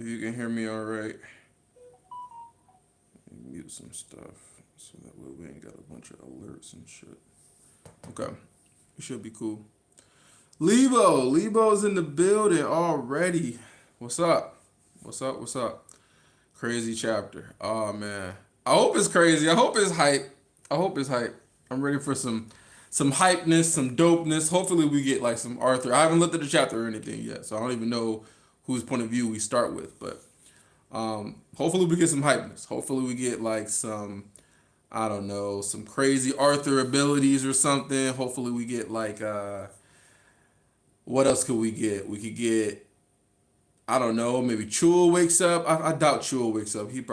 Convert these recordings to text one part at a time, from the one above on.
If you can hear me all right, mute some stuff so that way we ain't got a bunch of alerts and shit. Okay, we should be cool. Lebo's in the building already. What's up? What's up? What's up? Crazy chapter. Oh man, I hope it's crazy. I hope it's hype. I hope it's hype. I'm ready for some hypeness, some dopeness. Hopefully we get like some Arthur. I haven't looked at the chapter or anything yet, so I don't even know whose point of view we start with. But hopefully we get some hypeness. Hopefully we get like some, I don't know, some crazy Arthur abilities or something. Hopefully we get like what else could we get? We could get, I don't know, maybe Chul wakes up. I doubt Chul wakes up. It'd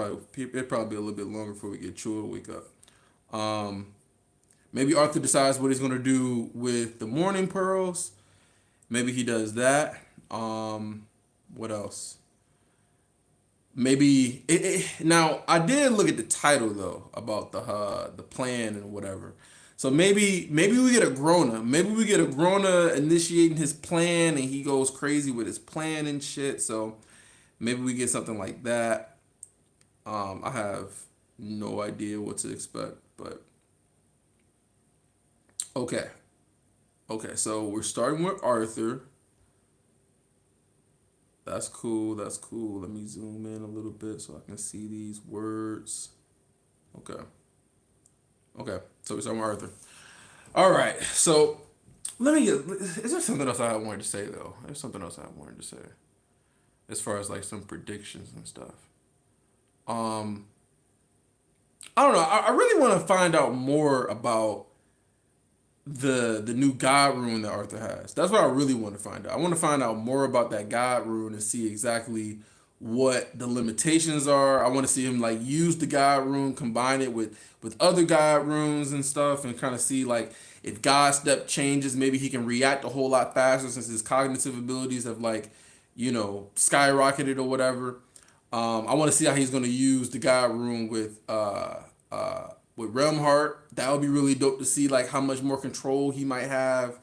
probably be a little bit longer before we get Chul to wake up. Um, Maybe Arthur decides what he's gonna do with the morning pearls. Maybe he does that. What else? Now I did look at the title though about the plan and whatever. So maybe we get a Grona. Maybe we get a Grona initiating his plan and he goes crazy with his plan and shit. So maybe we get something like that. I have no idea what to expect, but okay. Okay, so we're starting with Arthur. That's cool. That's cool. Let me zoom in a little bit so I can see these words. Okay. Okay. So we're starting with Arthur. All right. So let me get. Is there something else I wanted to say though? There's something else I wanted to say as far as like some predictions and stuff. Um, I don't know. I really want to find out more about the new God rune that Arthur has. That's what I really want to find out. I want to find out more about that God rune and see exactly what the limitations are. I want to see him like use the God rune, combine it with other God runes and stuff, and kind of see like if God step changes, maybe he can react a whole lot faster since his cognitive abilities have like, skyrocketed or whatever. I want to see how he's going to use the God rune with Realm Heart. That would be really dope to see like how much more control he might have,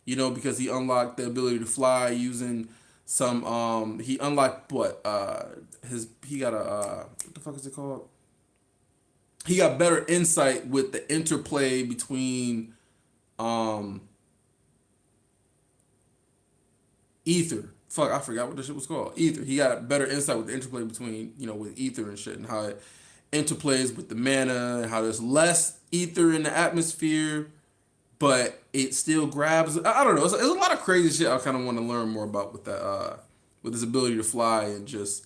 because he unlocked the ability to fly using some he unlocked his he got a what the fuck is it called? He got better insight with the interplay between um Ether. Fuck, I forgot what the shit was called. Ether. He got better insight with the interplay between, with Ether and shit and how it interplays with the mana and how there's less ether in the atmosphere, but it still grabs. I don't know. It's a lot of crazy shit I kind of want to learn more about with that, with his ability to fly and just.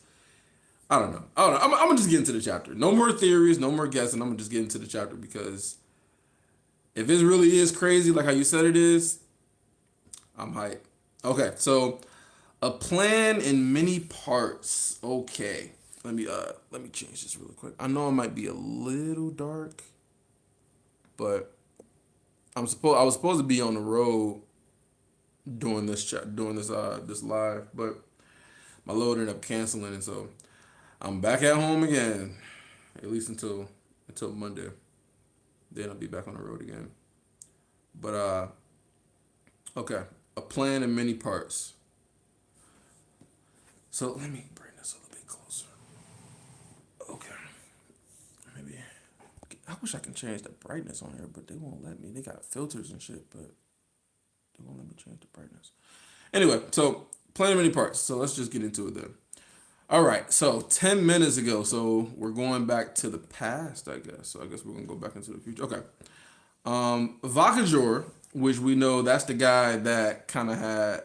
I don't know. I don't know. I'm gonna just get into the chapter. No more theories. No more guessing. I'm gonna just get into the chapter because if it really is crazy like how you said it is, I'm hyped. Okay, so a plan in many parts. Okay. Let me change this really quick. I know it might be a little dark, but I was supposed to be on the road doing this live, but my load ended up canceling, and so I'm back at home again, at least until Monday. Then I'll be back on the road again. But okay, a plan in many parts. So let me bring this a little bit closer. Okay, maybe. I wish I can change the brightness on here, but they won't let me. They got filters and shit, but they won't let me change the brightness. Anyway, so plan in many parts. So let's just get into it then. All right, so 10 minutes ago, so we're going back to the past, I guess. So I guess we're going to go back into the future. Okay. Vakajor, which we know that's the guy that kind of had,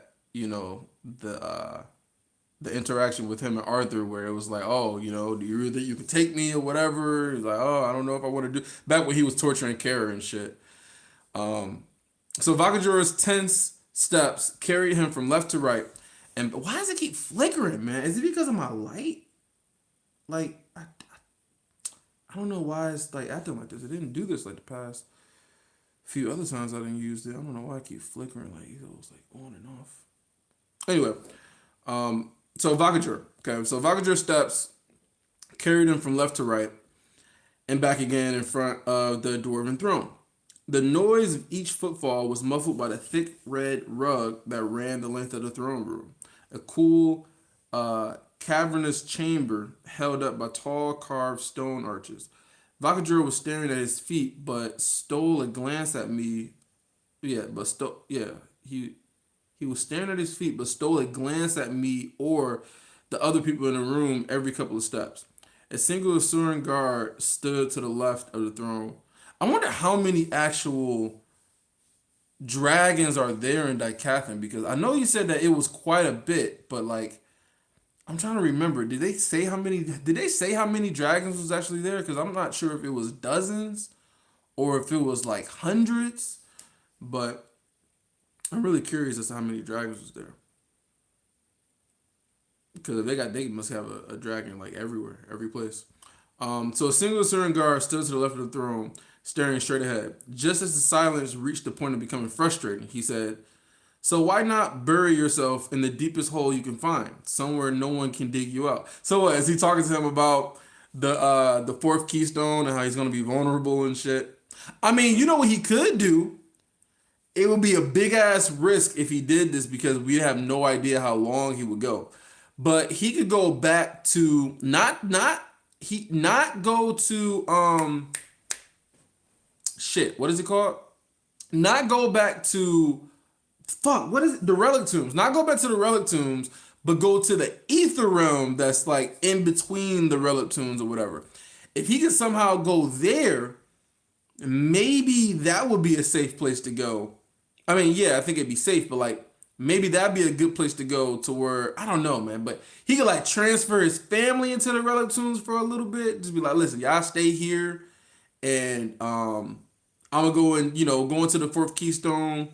the interaction with him and Arthur where it was like, oh, do you really think you can take me or whatever? He's like, oh, I don't know if I want to do back when he was torturing Kara and shit. Um, so Vakajor's tense steps carried him from left to right. And why does it keep flickering, man? Is it because of my light? Like, I don't know why it's like acting like this. It didn't do this like the past few other times I didn't use it. I don't know why I keep flickering. Like, it was like on and off. Anyway, so Vakajor. Okay, so Vakajor steps carried him from left to right and back again in front of the dwarven throne. The noise of each footfall was muffled by the thick red rug that ran the length of the throne room. A cool cavernous chamber held up by tall carved stone arches. Vakajura was staring at his feet, but stole a glance at me. He he was staring at his feet, but stole a glance at me or the other people in the room every couple of steps. A single Asuran guard stood to the left of the throne. I wonder how many actual dragons are there in Dicathan, because I know you said that it was quite a bit, but like I'm trying to remember. Did they say how many? Did they say how many dragons was actually there? Because I'm not sure if it was dozens or if it was like hundreds. But I'm really curious as to how many dragons was there. Because if they must have a dragon like everywhere, every place. So a single Surin guard stood to the left of the throne, staring straight ahead. Just as the silence reached the point of becoming frustrating, he said, "So why not bury yourself in the deepest hole you can find, somewhere no one can dig you out?" So what, is he talking to him about the fourth keystone and how he's gonna be vulnerable and shit? I mean, you know what he could do? It would be a big ass risk if he did this because we have no idea how long he would go. But he could go back to not go to shit. What is it called? Not go back to fuck. What is it? The relic tombs. Not go back to the relic tombs, but go to the ether realm that's like in between the relic tombs or whatever. If he could somehow go there, maybe that would be a safe place to go. I mean, yeah, I think it'd be safe, but like maybe that'd be a good place to go to where I don't know, man. But he could like transfer his family into the relic tombs for a little bit. Just be like, listen, y'all stay here, and I'm gonna go and go into the fourth keystone.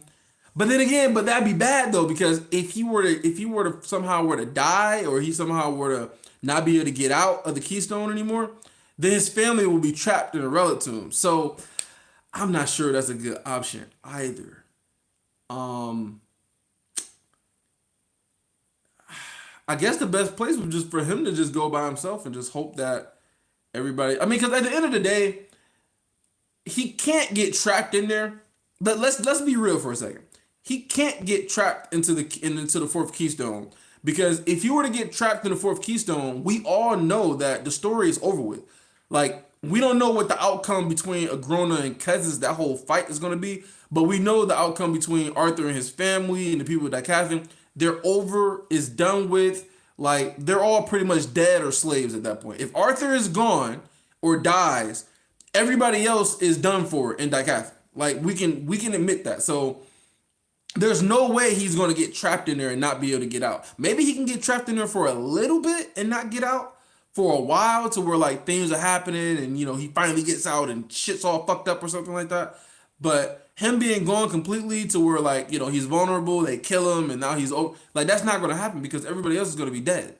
But then again, but that'd be bad though because if he were to somehow were to die or he somehow were to not be able to get out of the keystone anymore, then his family will be trapped in a relic tomb. So I'm not sure that's a good option either. Um, I guess the best place was just for him to just go by himself and just hope that everybody. I mean, because at the end of the day, he can't get trapped in there. But let's be real for a second. He can't get trapped into the fourth keystone because if you were to get trapped in the fourth keystone, we all know that the story is over with. Like we don't know what the outcome between Agrona and Kez's that whole fight is going to be, but we know the outcome between Arthur and his family and the people of Catherine. They're over, is done with. Like they're all pretty much dead or slaves at that point. If Arthur is gone or dies, everybody else is done for in Dicatha. Like we can admit that. So there's no way he's going to get trapped in there and not be able to get out. Maybe he can get trapped in there for a little bit and not get out for a while to where like things are happening and he finally gets out and shit's all fucked up or something like that. But him being gone completely to where like he's vulnerable, they kill him and now he's like that's not going to happen because everybody else is going to be dead.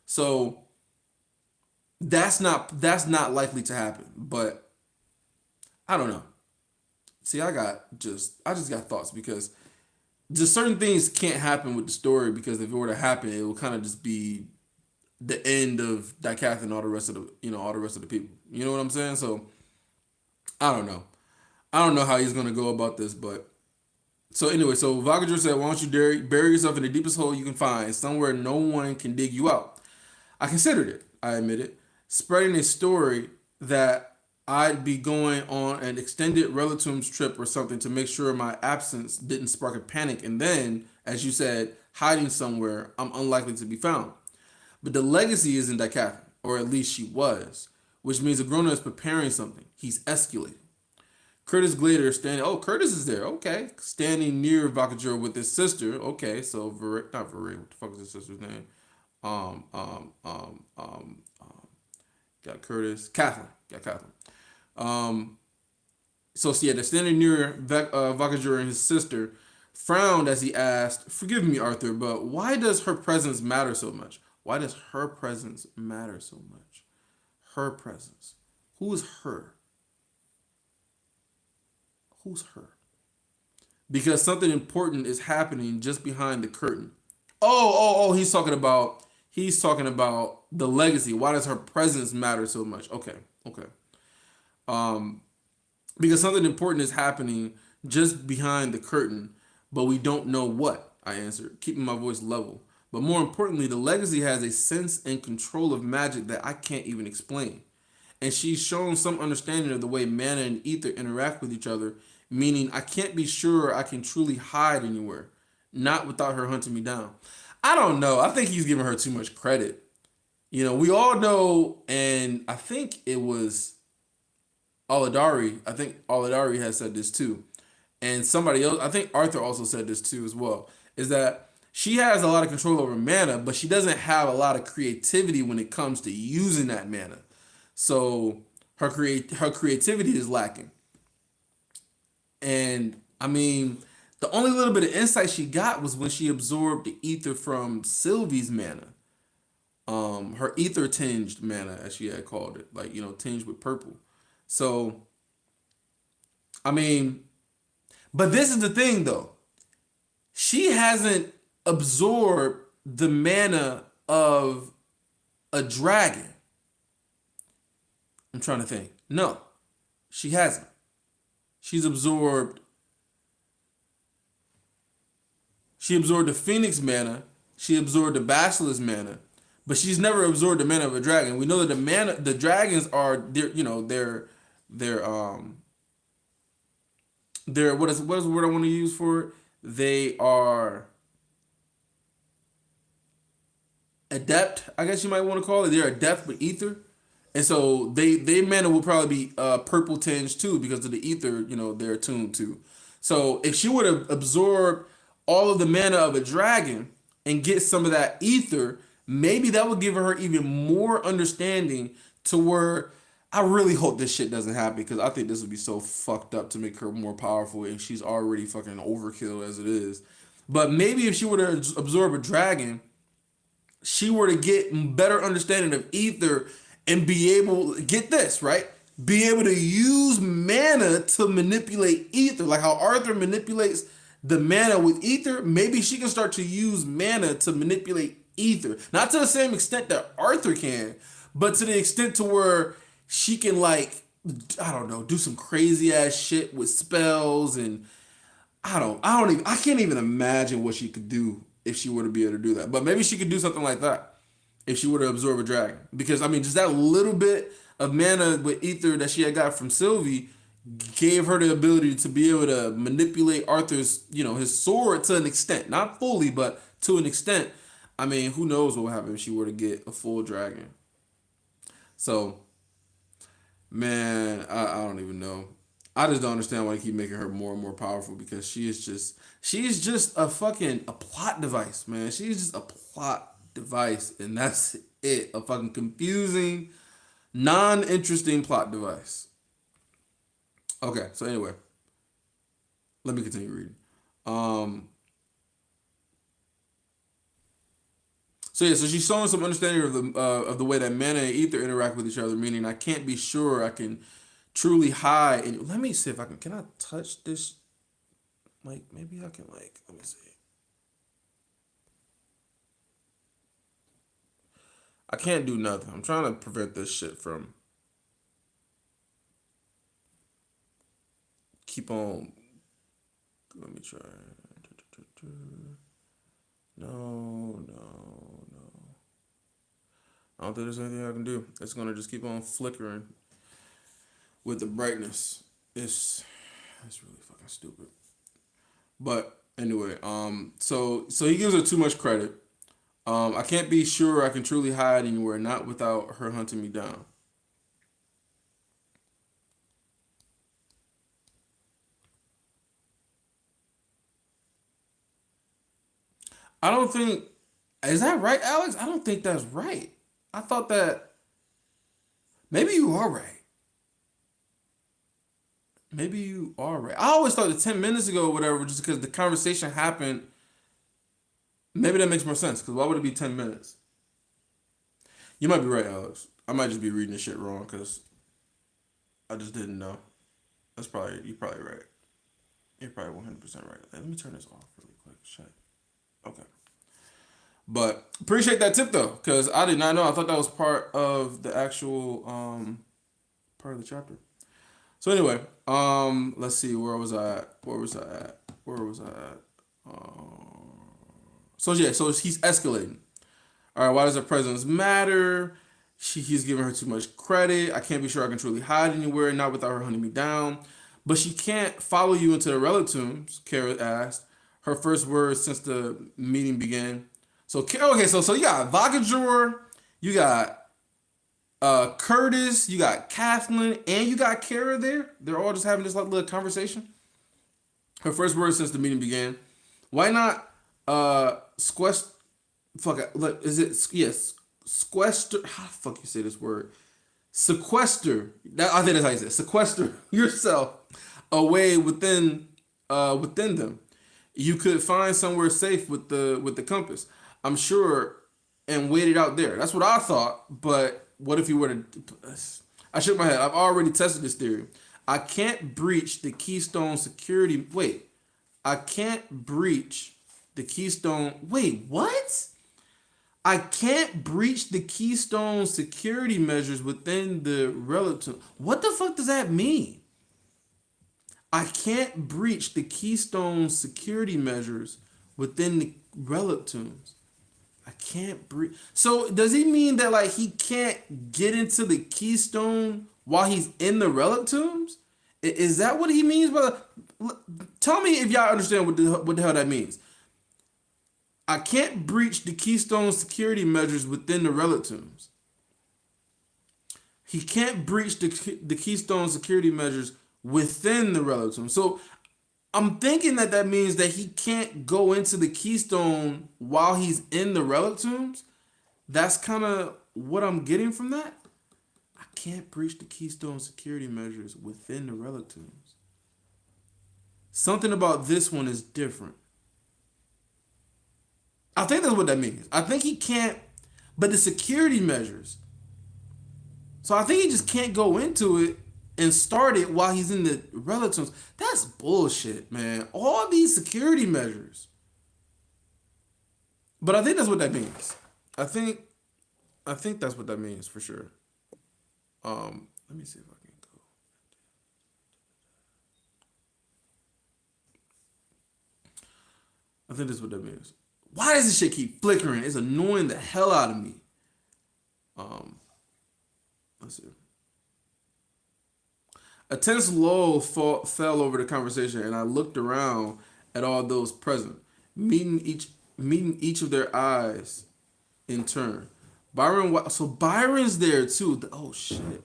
So that's not likely to happen. But I don't know. See, I just got thoughts because just certain things can't happen with the story because if it were to happen, it will kind of just be the end of Dicatha and all the rest of the people. You know what I'm saying? So I don't know. I don't know how he's gonna go about this, but so anyway, so Vagager said, "Why don't you bury yourself in the deepest hole you can find, somewhere no one can dig you out?" I considered it. I admitted spreading a story that I'd be going on an extended Relatiums trip or something to make sure my absence didn't spark a panic, and then, as you said, hiding somewhere I'm unlikely to be found. But the legacy is in Dicatha, or at least she was, which means Agrona is preparing something. He's escalating. Curtis Glader standing. Oh, Curtis is there. Okay, standing near Vakajur with his sister. Okay, so not Varey. What the fuck is his sister's name? Um, um, um, um, got Curtis. Catherine. Got Catherine. Um, yeah, they're standing near Vakajur and his sister. Frowned as he asked, "Forgive me, Arthur, but why does her presence matter so much? Why does her presence matter so much? Her presence. Who is her? Who's her? Because something important is happening just behind the curtain. Oh, he's talking about the legacy. Why does her presence matter so much? Okay. Um, because something important is happening just behind the curtain, but we don't know what," I answered, keeping my voice level. But more importantly, the legacy has a sense and control of magic that I can't even explain. And she's shown some understanding of the way mana and ether interact with each other, meaning I can't be sure I can truly hide anywhere, not without her hunting me down. I don't know. I think he's giving her too much credit. You know, we all know, and I think it was Aladari. I think Aladari has said this too. And somebody else, I think Arthur also said this too as well, is that she has a lot of control over mana, but she doesn't have a lot of creativity when it comes to using that mana. So her creativity is lacking. And I mean, the only little bit of insight she got was when she absorbed the ether from Sylvie's mana. Her ether tinged mana, as she had called it, like, you know, tinged with purple. So I mean, but this is the thing though. She hasn't absorbed the mana of a dragon. I'm trying to think. No, she hasn't. She's absorbed. She absorbed the Phoenix mana. She absorbed the Basilisk mana, but she's never absorbed the mana of a dragon. We know that the dragons are, you know, they're they're what is the word I want to use for it? They are adept, I guess you might want to call it. They're adept with ether. And so they mana will probably be purple tinge too because of the ether, you know, they're attuned to. So if she would have absorbed all of the mana of a dragon and get some of that ether, maybe that would give her even more understanding to where I really hope this shit doesn't happen because I think this would be so fucked up to make her more powerful and she's already fucking overkill as it is. But maybe if she would have absorbed a dragon, she were to get better understanding of ether and be able, get this, right? Be able to use mana to manipulate ether. Like how Arthur manipulates the mana with ether, maybe she can start to use mana to manipulate ether. Not to the same extent that Arthur can, but to the extent to where she can, like, I don't know, do some crazy ass shit with spells. And I can't even imagine what she could do if she were to be able to do that. But maybe she could do something like that if she were to absorb a dragon. Because I mean, just that little bit of mana with ether that she had got from Sylvie gave her the ability to be able to manipulate Arthur's, you know, his sword to an extent. Not fully, but to an extent. I mean, who knows what would happen if she were to get a full dragon. So, man, I don't even know. I just don't understand why they keep making her more and more powerful because she's just a plot device, man. She's just a plot device, and that's it. A fucking confusing, non-interesting plot device. Okay, so anyway, let me continue reading. Um, so yeah, so she's showing some understanding of the way that mana and ether interact with each other, meaning I can't be sure I can truly hide. And let me see if I can. Can I touch this? Like maybe I can. Like let me see. I can't do nothing. I'm trying to prevent this shit from keep on. Let me try. No, no, no. I don't think there's anything I can do. It's gonna just keep on flickering with the brightness. It's really fucking stupid. But anyway, so he gives her too much credit. I can't be sure I can truly hide anywhere, not without her hunting me down. I don't think is that right, Alex? I don't think that's right. I thought that maybe you are right. Maybe you are right. I always thought that 10 minutes ago or whatever, just because the conversation happened. Maybe that makes more sense. Because why would it be 10 minutes? You might be right, Alex. I might just be reading this shit wrong because I just didn't know. You're probably right. You're probably 100% right. Let me turn this off really quick. Shit. Okay. But appreciate that tip though, because I did not know. I thought that was part of the actual part of the chapter. So anyway, let's see. Where was I at? Where was I at? Where was I at? So yeah, so he's escalating. All right, why does her presence matter? He's giving her too much credit. I can't be sure I can truly hide anywhere, not without her hunting me down. But she can't follow you into the relatives, Kara asked. Her first words since the meeting began. So okay, so you got Vagajor, you got Curtis, you got Kathleen, and you got Kara there. They're all just having this like little conversation. Her first words since the meeting began. Why not squest fuck it, look, is it yes, sequester, how the fuck you say this word? Sequester. I think that's how you say it. Sequester yourself away within them. You could find somewhere safe with the compass. I'm sure, and wait it out there. That's what I thought, but what if you were to I shook my head. I've already tested this theory. I can't breach the Keystone security. Wait. I can't breach the Keystone. Wait, what? I can't breach the Keystone security measures within the relative. What the fuck does that mean? I can't breach the Keystone security measures within the relatives. I can't breach. So does he mean that like he can't get into the Keystone while he's in the relatives? Is that what he means? Brother? Tell me if y'all understand what the hell that means. I can't breach the Keystone security measures within the relatives. He can't breach the Keystone security measures within the relatives. So I'm thinking that means that he can't go into the Keystone while he's in the relatives. That's kind of what I'm getting from that. I can't breach the Keystone security measures within the relatives. Something about this one is different. I think that's what that means. I think he can't, but the security measures. So I think he just can't go into it and start it while he's in the relatives. That's bullshit, man. All these security measures. But I think that's what that means. I think that's what that means for sure. Let me see if I can go. I think that's what that means. Why does this shit keep flickering? It's annoying the hell out of me. Let's see. A tense lull fell over the conversation, and I looked around at all those present, meeting each of their eyes in turn. So Byron's there too. Oh shit.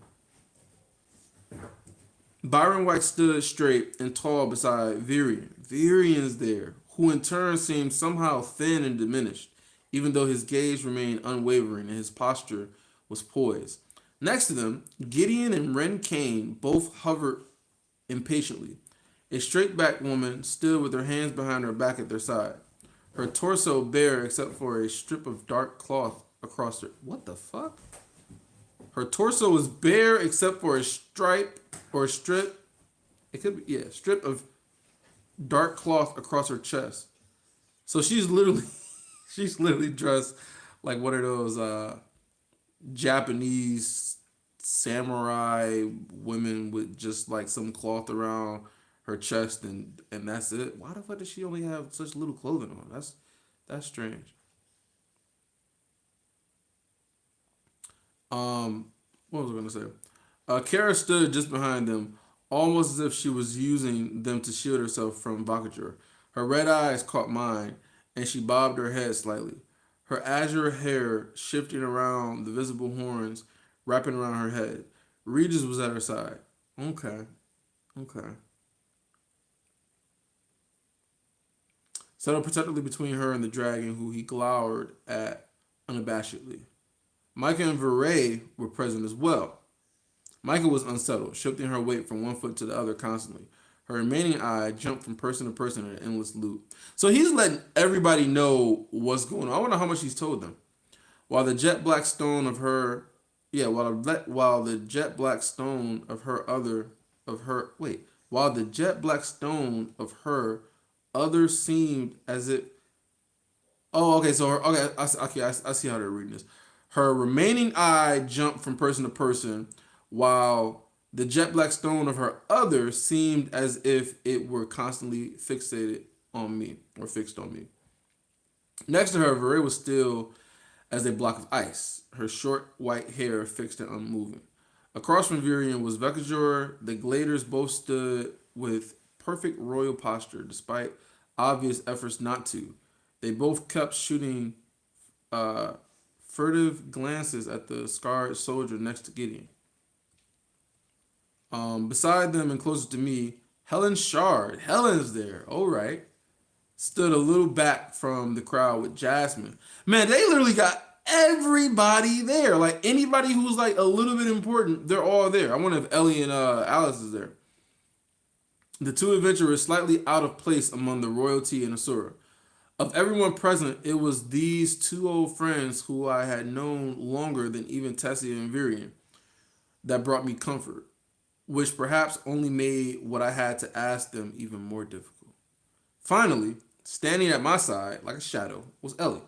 Byron White stood straight and tall beside Virion. Virion's there, who in turn seemed somehow thin and diminished, even though his gaze remained unwavering and his posture was poised. Next to them, Gideon and Ren Kane both hovered impatiently. A straight-backed woman stood with her hands behind her back at their side, her torso bare except for a strip of dark cloth across her. What the fuck? Her torso was bare except for a stripe or a strip. It could be, yeah, strip of dark cloth across her chest. So she's literally dressed like one of those Japanese samurai women with just like some cloth around her chest and that's it. Why the fuck does she only have such little clothing on? That's strange. What was I gonna say? Kara stood just behind them, almost as if she was using them to shield herself from Bakajur. Her red eyes caught mine, and she bobbed her head slightly. Her azure hair shifting around the visible horns wrapping around her head. Regis was at her side. Okay. Settled protectively between her and the dragon, who he glowered at unabashedly. Micah and Veray were present as well. Micah was unsettled, shifting her weight from one foot to the other constantly. Her remaining eye jumped from person to person in an endless loop. So he's letting everybody know what's going on. I wonder how much he's told them. While the jet black stone of her, while the jet black stone of her while the jet black stone of her other seemed as it. Oh, okay. So I see how they're reading this. Her remaining eye jumped from person to person, while the jet black stone of her other seemed as if it were constantly fixated on me or fixed on me. Next to her, Vere was still as a block of ice, her short white hair fixed and unmoving. Across from Virion was Vekajor. The Gladers both stood with perfect royal posture, despite obvious efforts not to. They both kept shooting uh, furtive glances at the scarred soldier next to Gideon. Beside them and closer to me, Helen Shard. Helen's there. All right. Stood a little back from the crowd with Jasmine. Man, they literally got everybody there. Like anybody who's like a little bit important, they're all there. I wonder if Ellie and Alice is there. The two adventurers slightly out of place among the royalty and Asura. Of everyone present, it was these two old friends who I had known longer than even Tessia and Virion that brought me comfort, which perhaps only made what I had to ask them even more difficult. Finally, standing at my side, like a shadow, was Ellie.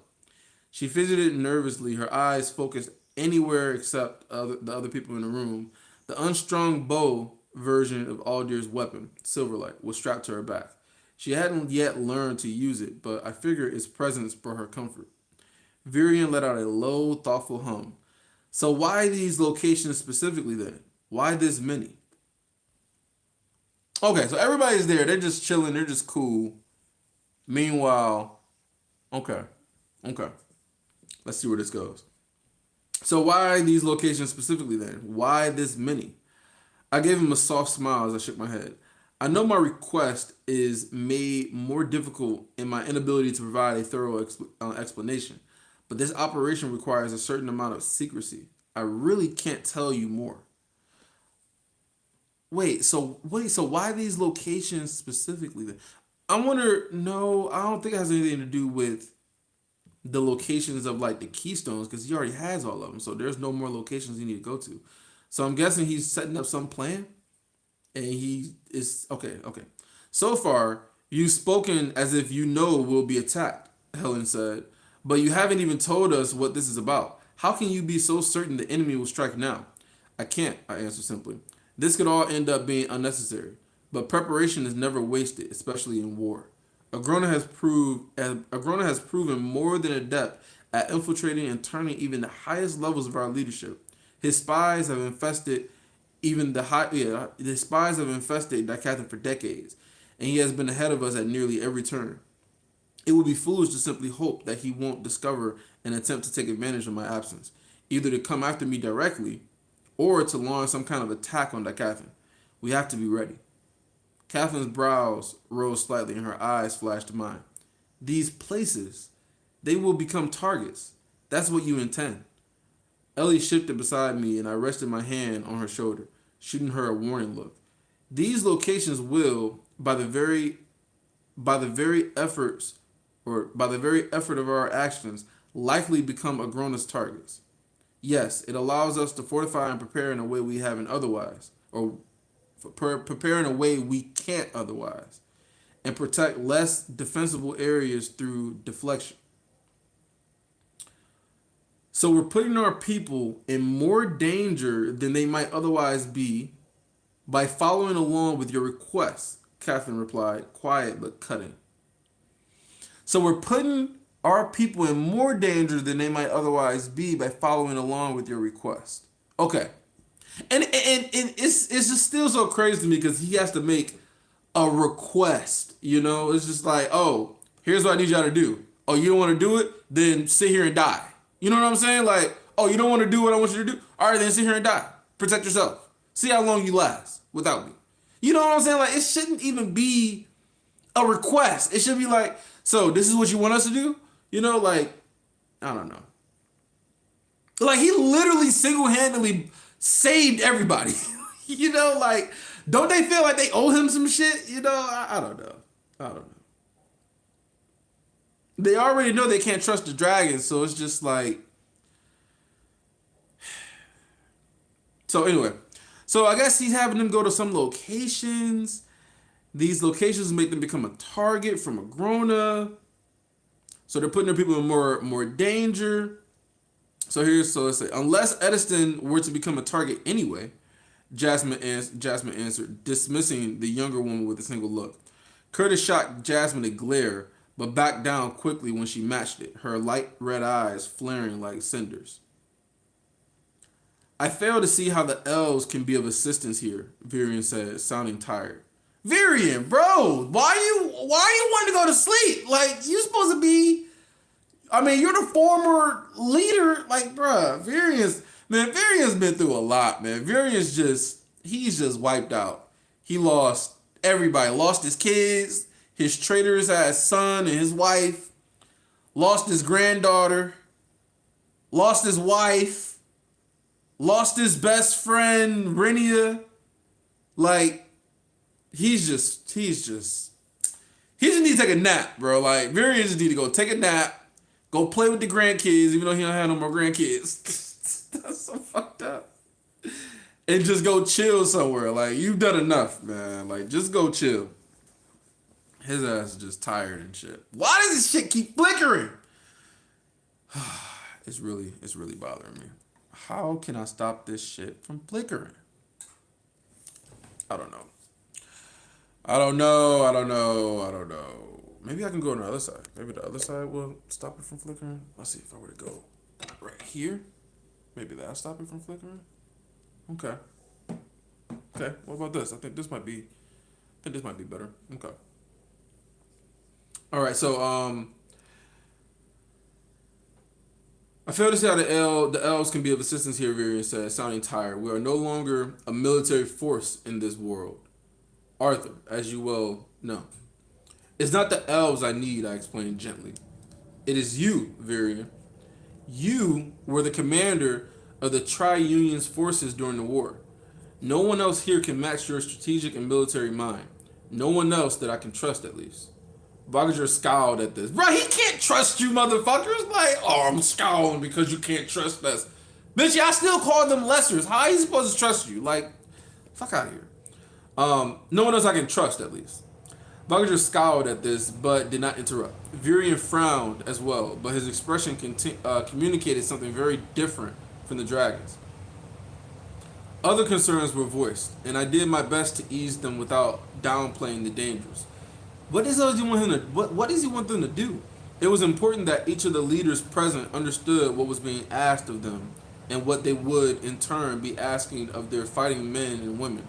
She fidgeted nervously, her eyes focused anywhere except the other people in the room. The unstrung bow version of Aldir's weapon, Silverlight, was strapped to her back. She hadn't yet learned to use it, but I figured its presence brought her comfort. Virion let out a low, thoughtful hum. So why these locations specifically then? Why this many? Okay, so everybody's there. They're just chilling. They're just cool. Meanwhile, okay, okay. Let's see where this goes. So why these locations specifically then? Why this many? I gave him a soft smile as I shook my head. I know my request is made more difficult in my inability to provide a thorough explanation, but this operation requires a certain amount of secrecy. I really can't tell you more. So why these locations specifically then? I wonder, no, I don't think it has anything to do with the locations of like the keystones because he already has all of them. So there's no more locations you need to go to. So I'm guessing he's setting up some plan and he is okay, okay. So far, you've spoken as if you know we'll be attacked, Helen said, but you haven't even told us what this is about. How can you be so certain the enemy will strike now? I can't, I answered simply. This could all end up being unnecessary, but preparation is never wasted, especially in war. Agrona has proven more than adept at infiltrating and turning even the highest levels of our leadership. His spies have infested his spies have infested Daikathan for decades, and he has been ahead of us at nearly every turn. It would be foolish to simply hope that he won't discover and attempt to take advantage of my absence, either to come after me directly or to launch some kind of attack on Daikathan. We have to be ready. Catherine's brows rose slightly and her eyes flashed mine. These places, they will become targets. That's what you intend. Ellie shifted beside me and I rested my hand on her shoulder, shooting her a warning look. These locations will, by the very efforts by the very effort of our actions, likely become Agrona's targets. Yes, it allows us to fortify and prepare in a way we haven't otherwise, or prepare in a way we can't otherwise, and protect less defensible areas through deflection. So we're putting our people in more danger than they might otherwise be by following along with your requests, Catherine replied, quiet but cutting. So we're putting our people in more danger than they might otherwise be by following along with your request. Okay. And it's just still so crazy to me because he has to make a request. You know, it's just like, oh, here's what I need y'all to do. Oh, you don't want to do it? Then sit here and die. You know what I'm saying? Like, oh, you don't want to do what I want you to do? All right, then sit here and die. Protect yourself. See how long you last without me. You know what I'm saying? Like, it shouldn't even be a request. It should be like, so this is what you want us to do? You know, like, I don't know. Like, he literally single-handedly saved everybody. You know, like, don't they feel like they owe him some shit? You know, I don't know. I don't know. They already know they can't trust the dragon, so it's just like. So anyway, so I guess he's having them go to some locations. These locations make them become a target from Agrona. So they're putting their people in more danger. So let's say, unless Ediston were to become a target anyway, Jasmine answered, dismissing the younger woman with a single look. Curtis shot Jasmine a glare, but backed down quickly when she matched it, her light red eyes flaring like cinders. I fail to see how the elves can be of assistance here, Virion said, sounding tired. Virion, bro, why you want to go to sleep? Like, you supposed to be, I mean, you're the former leader. Like, bruh, Virion's been through a lot, man. He's just wiped out. He lost everybody. Lost his kids, his traitorous ass son and his wife. Lost his granddaughter. Lost his wife. Lost his best friend, Renia. Like, he just needs to take a nap, bro. Like, Virion just need to go take a nap, go play with the grandkids, even though he don't have no more grandkids. That's so fucked up. And just go chill somewhere. Like, you've done enough, man. Like, just go chill. His ass is just tired and shit. Why does this shit keep flickering? It's really bothering me. How can I stop this shit from flickering? I don't know. Maybe I can go on the other side. Maybe the other side will stop it from flickering. Let's see if I were to go right here. Maybe that'll stop it from flickering. Okay. What about this? I think this might be better. Okay. All right. So I fail to see how the elves can be of assistance here, Virion said, sounding tired. We are no longer a military force in this world. Arthur, as you well know. It's not the elves I need, I explained gently. It is you, Virion. You were the commander of the Tri-Union's forces during the war. No one else here can match your strategic and military mind. No one else that I can trust, at least. Voyager scowled at this. Bro, he can't trust you, motherfuckers. Like, oh, I'm scowling because you can't trust us. Bitch, y'all still call them lessers. How are you supposed to trust you? Like, fuck out of here. No one else I can trust, at least. Voyager scowled at this, but did not interrupt. Virion frowned as well, but his expression communicated something very different from the dragons. Other concerns were voiced, and I did my best to ease them without downplaying the dangers. What does he want them to do? It was important that each of the leaders present understood what was being asked of them and what they would, in turn, be asking of their fighting men and women.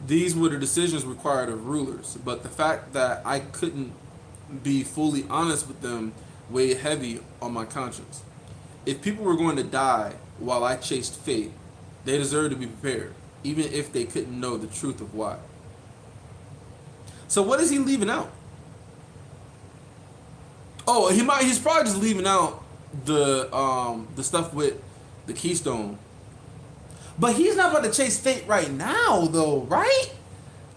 These were the decisions required of rulers, but the fact that I couldn't be fully honest with them weighed heavy on my conscience. If people were going to die while I chased fate, they deserved to be prepared, even if they couldn't know the truth of why. So what is he leaving out? Oh, he's probably just leaving out the stuff with the Keystone. But he's not about to chase fate right now, though, right?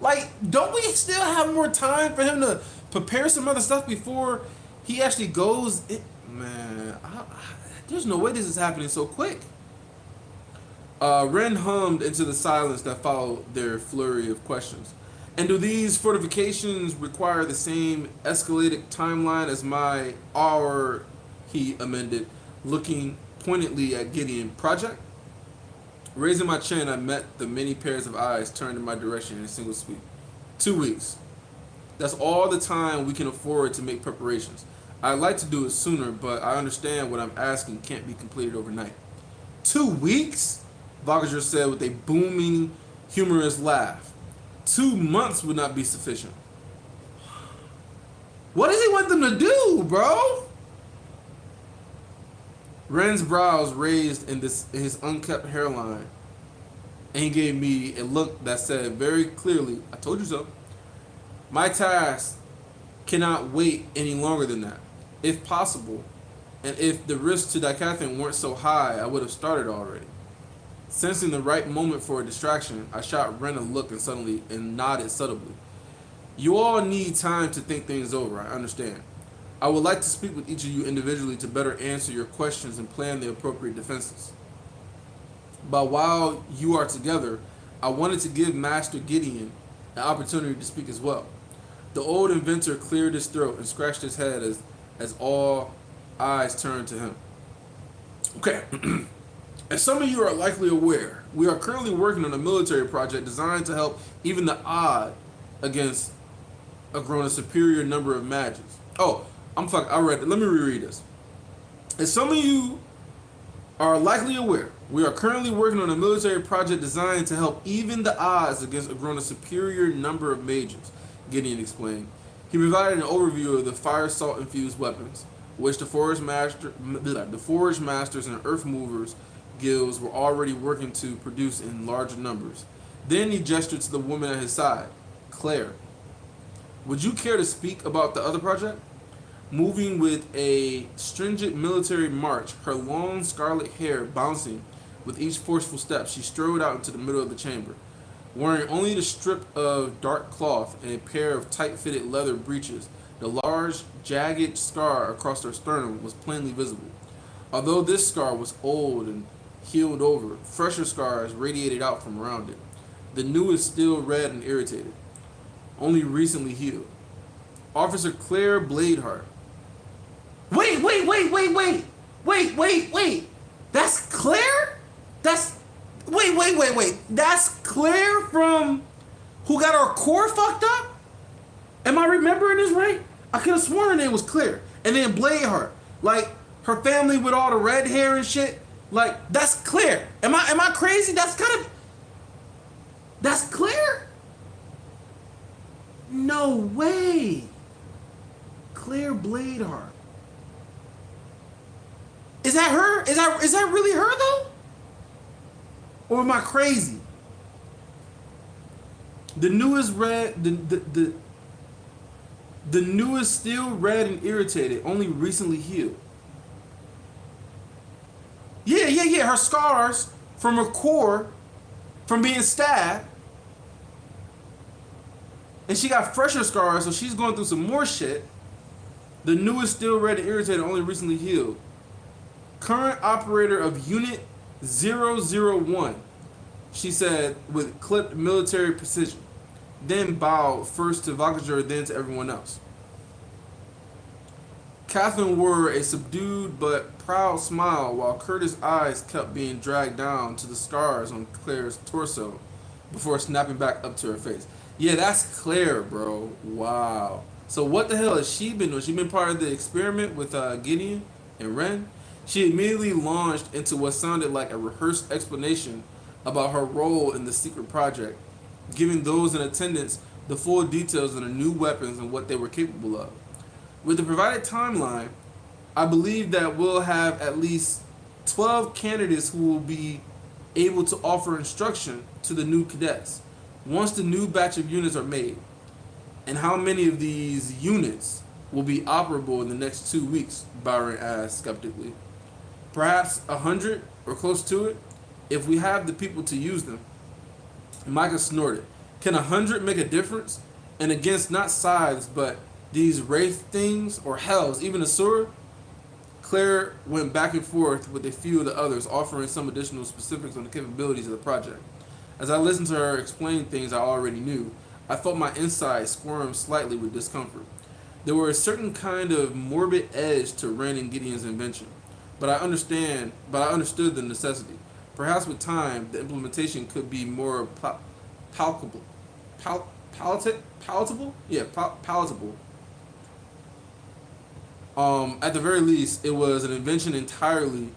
Like, don't we still have more time for him to prepare some other stuff before he actually goes? Man, there's no way this is happening so quick. Ren hummed into the silence that followed their flurry of questions. And do these fortifications require the same escalated timeline as our, he amended, looking pointedly at Gideon, project? Raising my chin, I met the many pairs of eyes turned in my direction in a single sweep. 2 weeks. That's all the time we can afford to make preparations. I'd like to do it sooner, but I understand what I'm asking can't be completed overnight. 2 weeks? Voyager said with a booming, humorous laugh. 2 months would not be sufficient. What does he want them to do, bro? Ren's brows raised in his unkept hairline, and he gave me a look that said very clearly, I told you so. My task cannot wait any longer than that. If possible, and if the risks to Decathlon weren't so high, I would have started already. Sensing the right moment for a distraction, I shot Ren a look and nodded subtly. You all need time to think things over, I understand. I would like to speak with each of you individually to better answer your questions and plan the appropriate defenses. But while you are together, I wanted to give Master Gideon an opportunity to speak as well. The old inventor cleared his throat and scratched his head as all eyes turned to him. Okay. As some of you are likely aware, we are currently working on a military project designed to help even the odd against a superior number of magics. Oh, I read it. Let me reread this. As some of you are likely aware, we are currently working on a military project designed to help even the odds against growing a superior number of mages, Gideon explained. He provided an overview of the fire salt infused weapons, which the forge masters and earth movers guilds were already working to produce in larger numbers. Then he gestured to the woman at his side, Claire. Would you care to speak about the other project? Moving with a stringent military march, her long scarlet hair bouncing with each forceful step, she strode out into the middle of the chamber. Wearing only the strip of dark cloth and a pair of tight-fitted leather breeches, the large, jagged scar across her sternum was plainly visible. Although this scar was old and healed over, fresher scars radiated out from around it. The new is still red and irritated, only recently healed. Officer Claire Bladeheart. Wait. That's Claire? Wait. That's Claire from who got our core fucked up? Am I remembering this right? I could have sworn her name was Claire. And then Bladeheart. Like, her family with all the red hair and shit. Like, that's Claire. Am I crazy? That's Claire? No way. Claire Bladeheart. Is that her? Is that really her though? Or am I crazy? The newest red the newest still red and irritated, only recently healed. Yeah. Her scars from her core from being stabbed. And she got fresher scars, so she's going through some more shit. The newest still red and irritated, only recently healed. Current operator of Unit 001, she said with clipped military precision. Then bowed first to Vakager, then to everyone else. Catherine wore a subdued but proud smile while Curtis' eyes kept being dragged down to the scars on Claire's torso before snapping back up to her face. Yeah, that's Claire, bro. Wow. So what the hell has she been doing? She been part of the experiment with Gideon and Ren? She immediately launched into what sounded like a rehearsed explanation about her role in the secret project, giving those in attendance the full details on the new weapons and what they were capable of. With the provided timeline, I believe that we'll have at least 12 candidates who will be able to offer instruction to the new cadets once the new batch of units are made. And how many of these units will be operable in the next 2 weeks? Byron asked skeptically. Perhaps 100 or close to it, if we have the people to use them. Micah snorted. Can 100 make a difference? And against not scythes, but these wraith things or hells, even a sword? Claire went back and forth with a few of the others, offering some additional specifics on the capabilities of the project. As I listened to her explain things I already knew, I felt my insides squirm slightly with discomfort. There were a certain kind of morbid edge to Ren and Gideon's invention, but I understood the necessity. Perhaps with time, the implementation could be more palatable. Palatable? Yeah, palatable. At the very least, it was an invention entirely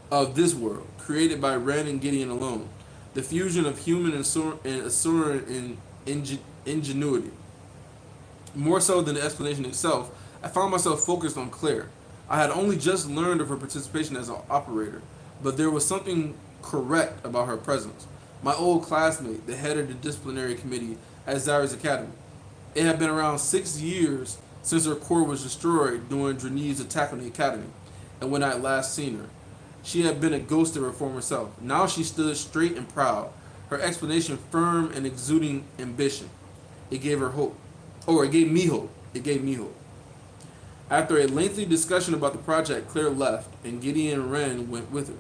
of this world, created by Ren and Gideon alone. The fusion of human and Asuran ingenuity. More so than the explanation itself, I found myself focused on Claire. I had only just learned of her participation as an operator, but there was something correct about her presence. My old classmate, the head of the disciplinary committee at Zari's Academy. It had been around 6 years since her core was destroyed during Draniv's attack on the academy, and when I had last seen her. She had been a ghost of her former self. Now she stood straight and proud, her explanation firm and exuding ambition. It gave her hope. Or it gave me hope. It gave me hope. After a lengthy discussion about the project, Claire left, and Gideon and Ren went with her,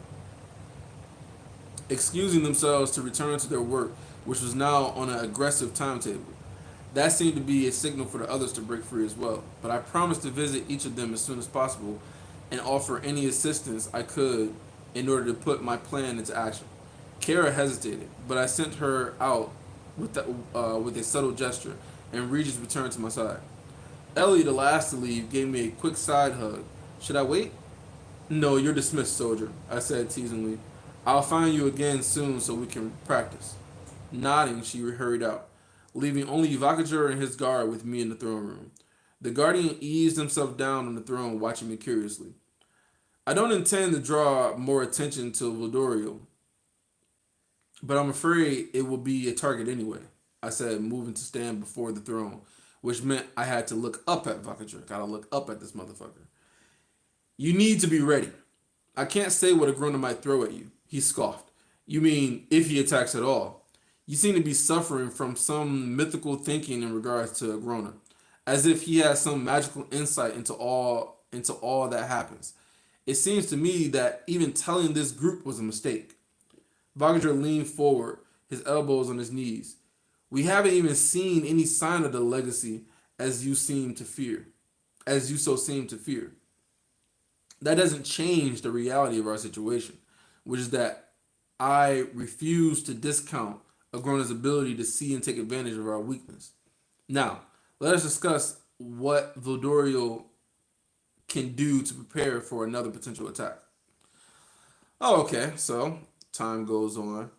excusing themselves to return to their work, which was now on an aggressive timetable. That seemed to be a signal for the others to break free as well, but I promised to visit each of them as soon as possible and offer any assistance I could in order to put my plan into action. Kara hesitated, but I sent her out with a subtle gesture, and Regis returned to my side. Ellie, the last to leave, gave me a quick side hug. Should I wait? No, you're dismissed, soldier, I said teasingly. I'll find you again soon so we can practice. Nodding, she hurried out, leaving only Vakager and his guard with me in the throne room. The guardian eased himself down on the throne, watching me curiously. I don't intend to draw more attention to Vildorio, but I'm afraid it will be a target anyway, I said, moving to stand before the throne, which meant I had to look up at Vakager. Gotta look up at this motherfucker. You need to be ready. I can't say what a Grona might throw at you, he scoffed. You mean if he attacks at all? You seem to be suffering from some mythical thinking in regards to a Grona, as if he has some magical insight into all that happens. It seems to me that even telling this group was a mistake. Wagner leaned forward, his elbows on his knees. We haven't even seen any sign of the legacy as you seem to fear, as you so seem to fear. That doesn't change the reality of our situation, which is that I refuse to discount Agrona's ability to see and take advantage of our weakness. Now, let us discuss what Vildorio can do to prepare for another potential attack. Oh, okay. So time goes on.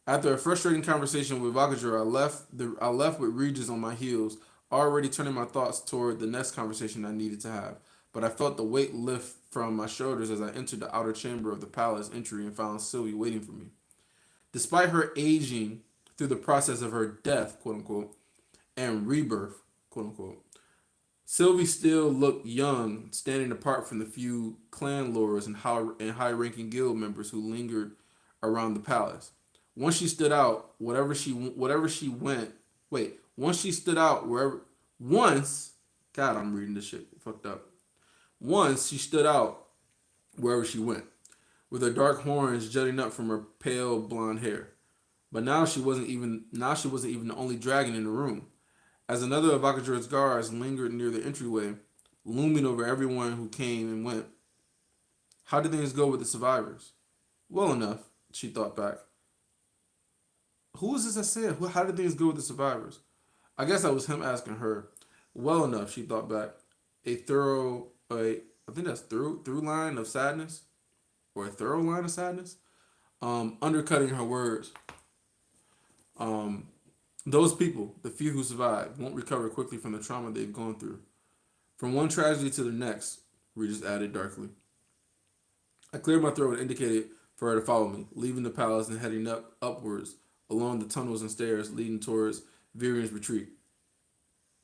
After a frustrating conversation with Vakager, I left with Regis on my heels, already turning my thoughts toward the next conversation I needed to have. But I felt the weight lift from my shoulders as I entered the outer chamber of the palace entry and found Sylvie waiting for me. Despite her aging through the process of her death, quote unquote, and rebirth, quote unquote, Sylvie still looked young, standing apart from the few clan lords and high-ranking guild members who lingered around the palace. Once she stood out, whatever she went. Wait, once she stood out wherever. Once, God, I'm reading this shit fucked up. Once she stood out wherever she went, with her dark horns jutting up from her pale blonde hair. But now she wasn't even the only dragon in the room. As another of Akadra's guards lingered near the entryway, looming over everyone who came and went. How did things go with the survivors? Well enough, she thought back. Who was this that said? How did things go with the survivors? I guess that was him asking her. Well enough, she thought back. I think that's through line of sadness, or a thorough line of sadness, undercutting her words. Um, those people, the few who survived, won't recover quickly from the trauma they've gone through. From one tragedy to the next, Regis added darkly. I cleared my throat and indicated for her to follow me, leaving the palace and heading upwards along the tunnels and stairs leading towards Virian's retreat.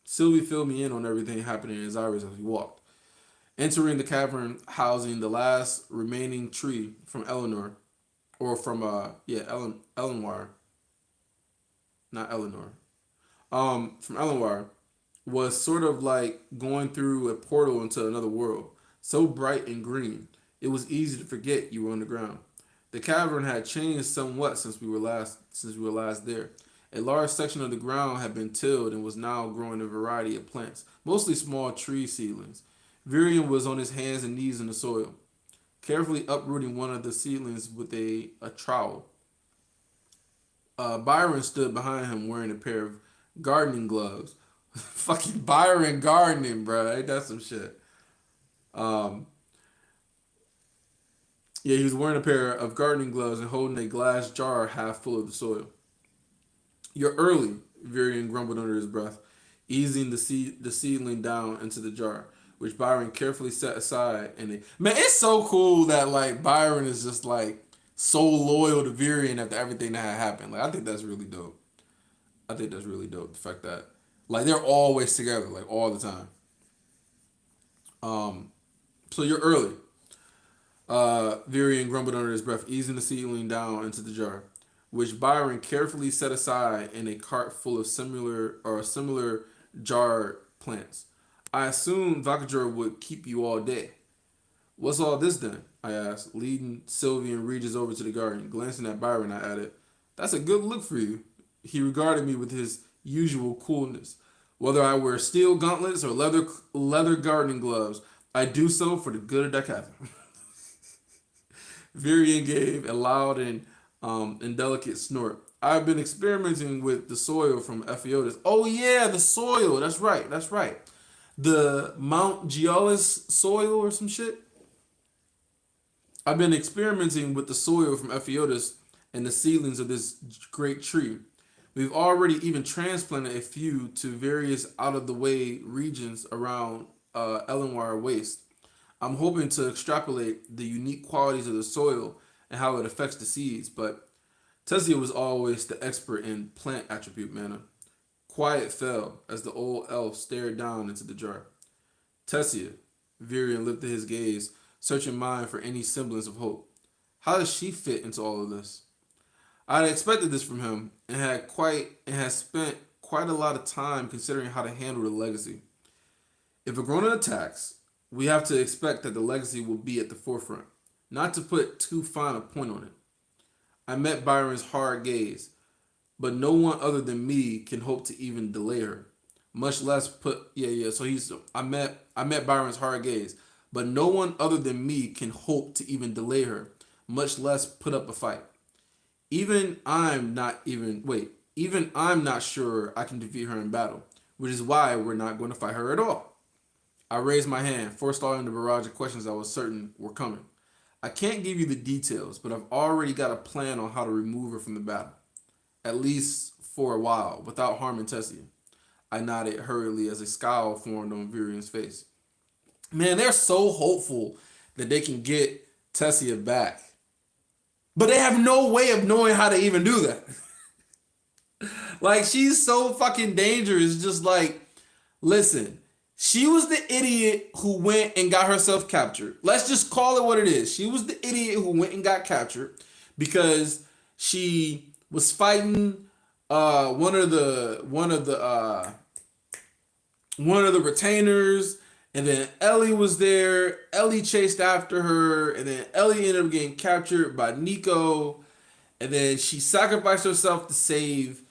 Sylvie filled me in on everything happening in his iris as we walked, entering the cavern housing the last remaining tree from Eleanor, or from Eleanor, not Eleanor, from Eleanor, was sort of like going through a portal into another world, so bright and green, it was easy to forget you were on the ground. The cavern had changed somewhat since we were last there. A large section of the ground had been tilled and was now growing a variety of plants, mostly small tree seedlings. Virion was on his hands and knees in the soil, carefully uprooting one of the seedlings with a trowel. Byron stood behind him wearing a pair of gardening gloves. Fucking Byron gardening, bro. Ain't that some shit? Um, yeah, he was wearing a pair of gardening gloves and holding a glass jar half full of the soil. You're early, Virion grumbled under his breath, easing the seedling down into the jar, which Byron carefully set aside. Man, it's so cool that like Byron is just like so loyal to Virion after everything that had happened. Like I think that's really dope. I think that's really dope. The fact that like they're always together, like all the time. Um, so you're early. Virion grumbled under his breath, easing the seedling down into the jar, which Byron carefully set aside in a cart full of similar jarred plants. I assumed Vakajor would keep you all day. What's all this then? I asked, leading Sylvie and Regis over to the garden. Glancing at Byron, I added, That's a good look for you. He regarded me with his usual coolness. Whether I wear steel gauntlets or leather gardening gloves, I do so for the good of the cavern. Virion gave a loud and delicate snort. I've been experimenting with the soil from Ephiotis. Oh yeah, the soil. That's right. That's right. the Mount Geolis soil or some shit. I've been experimenting with the soil from Ephiodus and the seedlings of this great tree. We've already even transplanted a few to various out of the way regions around Ellenwire Waste. I'm hoping to extrapolate the unique qualities of the soil and how it affects the seeds, but Tessia was always the expert in plant attribute manner. Quiet fell as the old elf stared down into the jar. Tessia, Virion lifted his gaze, searching mind for any semblance of hope. How does she fit into all of this? I had expected this from him and had spent quite a lot of time considering how to handle the legacy. If a Agrona attacks, we have to expect that the legacy will be at the forefront. Not to put too fine a point on it. I met Byron's hard gaze, but no one other than me can hope to even delay her. Much less put so he's I met Byron's hard gaze, but no one other than me can hope to even delay her, much less put up a fight. Even I'm not sure I can defeat her in battle, which is why we're not going to fight her at all. I raised my hand, forestalling the barrage of questions I was certain were coming. I can't give you the details, but I've already got a plan on how to remove her from the battle, at least for a while, without harming Tessia. I nodded hurriedly as a scowl formed on Virion's face. Man, they're so hopeful that they can get Tessia back. But they have no way of knowing how to even do that. Like, she's so fucking dangerous. Just like, listen, she was the idiot who went and got herself captured. Let's just call it what it is. She was the idiot who went and got captured because she was fighting one of the retainers, and then Ellie was there. Ellie chased after her, and then Ellie ended up getting captured by Nico, and then she sacrificed herself to save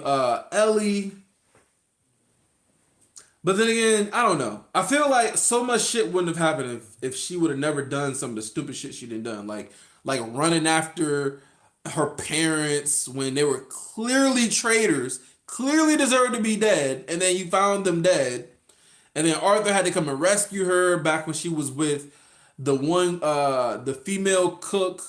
Ellie. But then again, I don't know. I feel like so much shit wouldn't have happened if she would have never done some of the stupid shit she done, like running after her parents when they were clearly traitors, clearly deserved to be dead, and then you found them dead, and then Arthur had to come and rescue her back when she was with the female cook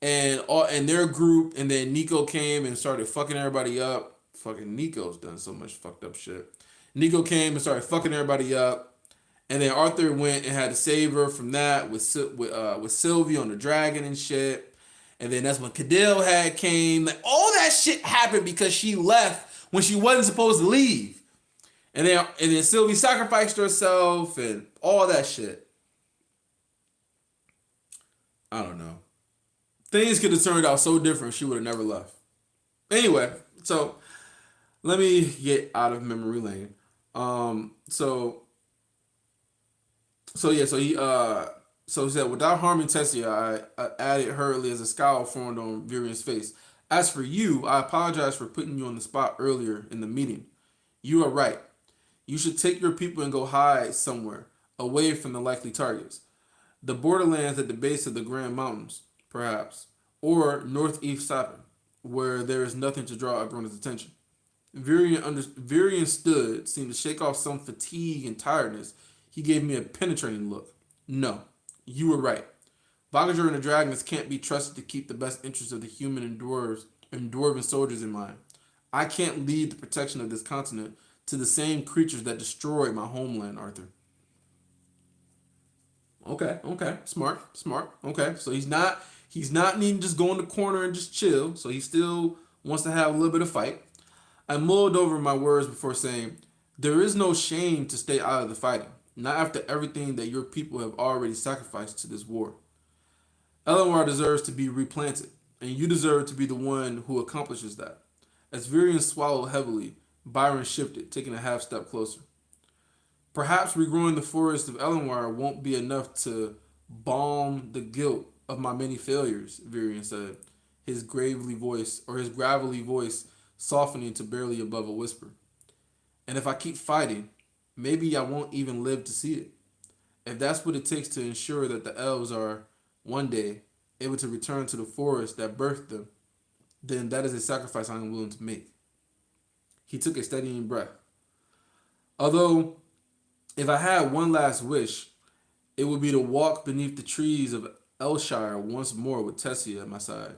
and their group, and then Nico came and started fucking everybody up. Fucking Nico's done so much fucked up shit. Nico came and started fucking everybody up, and then Arthur went and had to save her from that with Sylvie on the dragon and shit. And then that's when Cadell had came. Like, all that shit happened because she left when she wasn't supposed to leave. And then Sylvie sacrificed herself and all that shit. I don't know. Things could have turned out so different if she would have never left. Anyway, so let me get out of memory lane. So he said, without harming Tessia, I added hurriedly as a scowl formed on Virion's face. As for you, I apologize for putting you on the spot earlier in the meeting. You are right. You should take your people and go hide somewhere, away from the likely targets. The borderlands at the base of the Grand Mountains, perhaps, or northeast Sapin, where there is nothing to draw Agrona's attention. Virion stood, seemed to shake off some fatigue and tiredness. He gave me a penetrating look. No, you were right. Vagager and the dragons can't be trusted to keep the best interests of the human and dwarven soldiers in mind. I can't lead the protection of this continent to the same creatures that destroyed my homeland, Arthur. Okay, smart. Okay, so he's not needing to just go in the corner and just chill. So he still wants to have a little bit of fight. I mulled over my words before saying, there is no shame to stay out of the fighting, not after everything that your people have already sacrificed to this war. Eleanor deserves to be replanted, and you deserve to be the one who accomplishes that. As Virion swallowed heavily, Byron shifted, taking a half step closer. Perhaps regrowing the forest of Eleanor won't be enough to balm the guilt of my many failures, Virion said, his gravelly voice softening to barely above a whisper. And if I keep fighting, maybe I won't even live to see it. If that's what it takes to ensure that the elves are, one day, able to return to the forest that birthed them, then that is a sacrifice I am willing to make. He took a steadying breath. Although, if I had one last wish, it would be to walk beneath the trees of Elshire once more with Tessia at my side.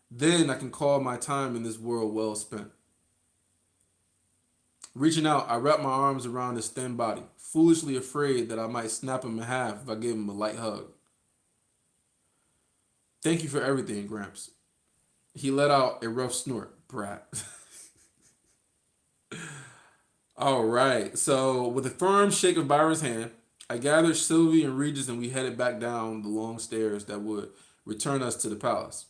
Then I can call my time in this world well spent. Reaching out, I wrap my arms around his thin body, foolishly afraid that I might snap him in half if I gave him a light hug. Thank you for everything, Gramps. He let out a rough snort. Brat. All right. So, with a firm shake of Byron's hand, I gathered Sylvie and Regis and we headed back down the long stairs that would return us to the palace.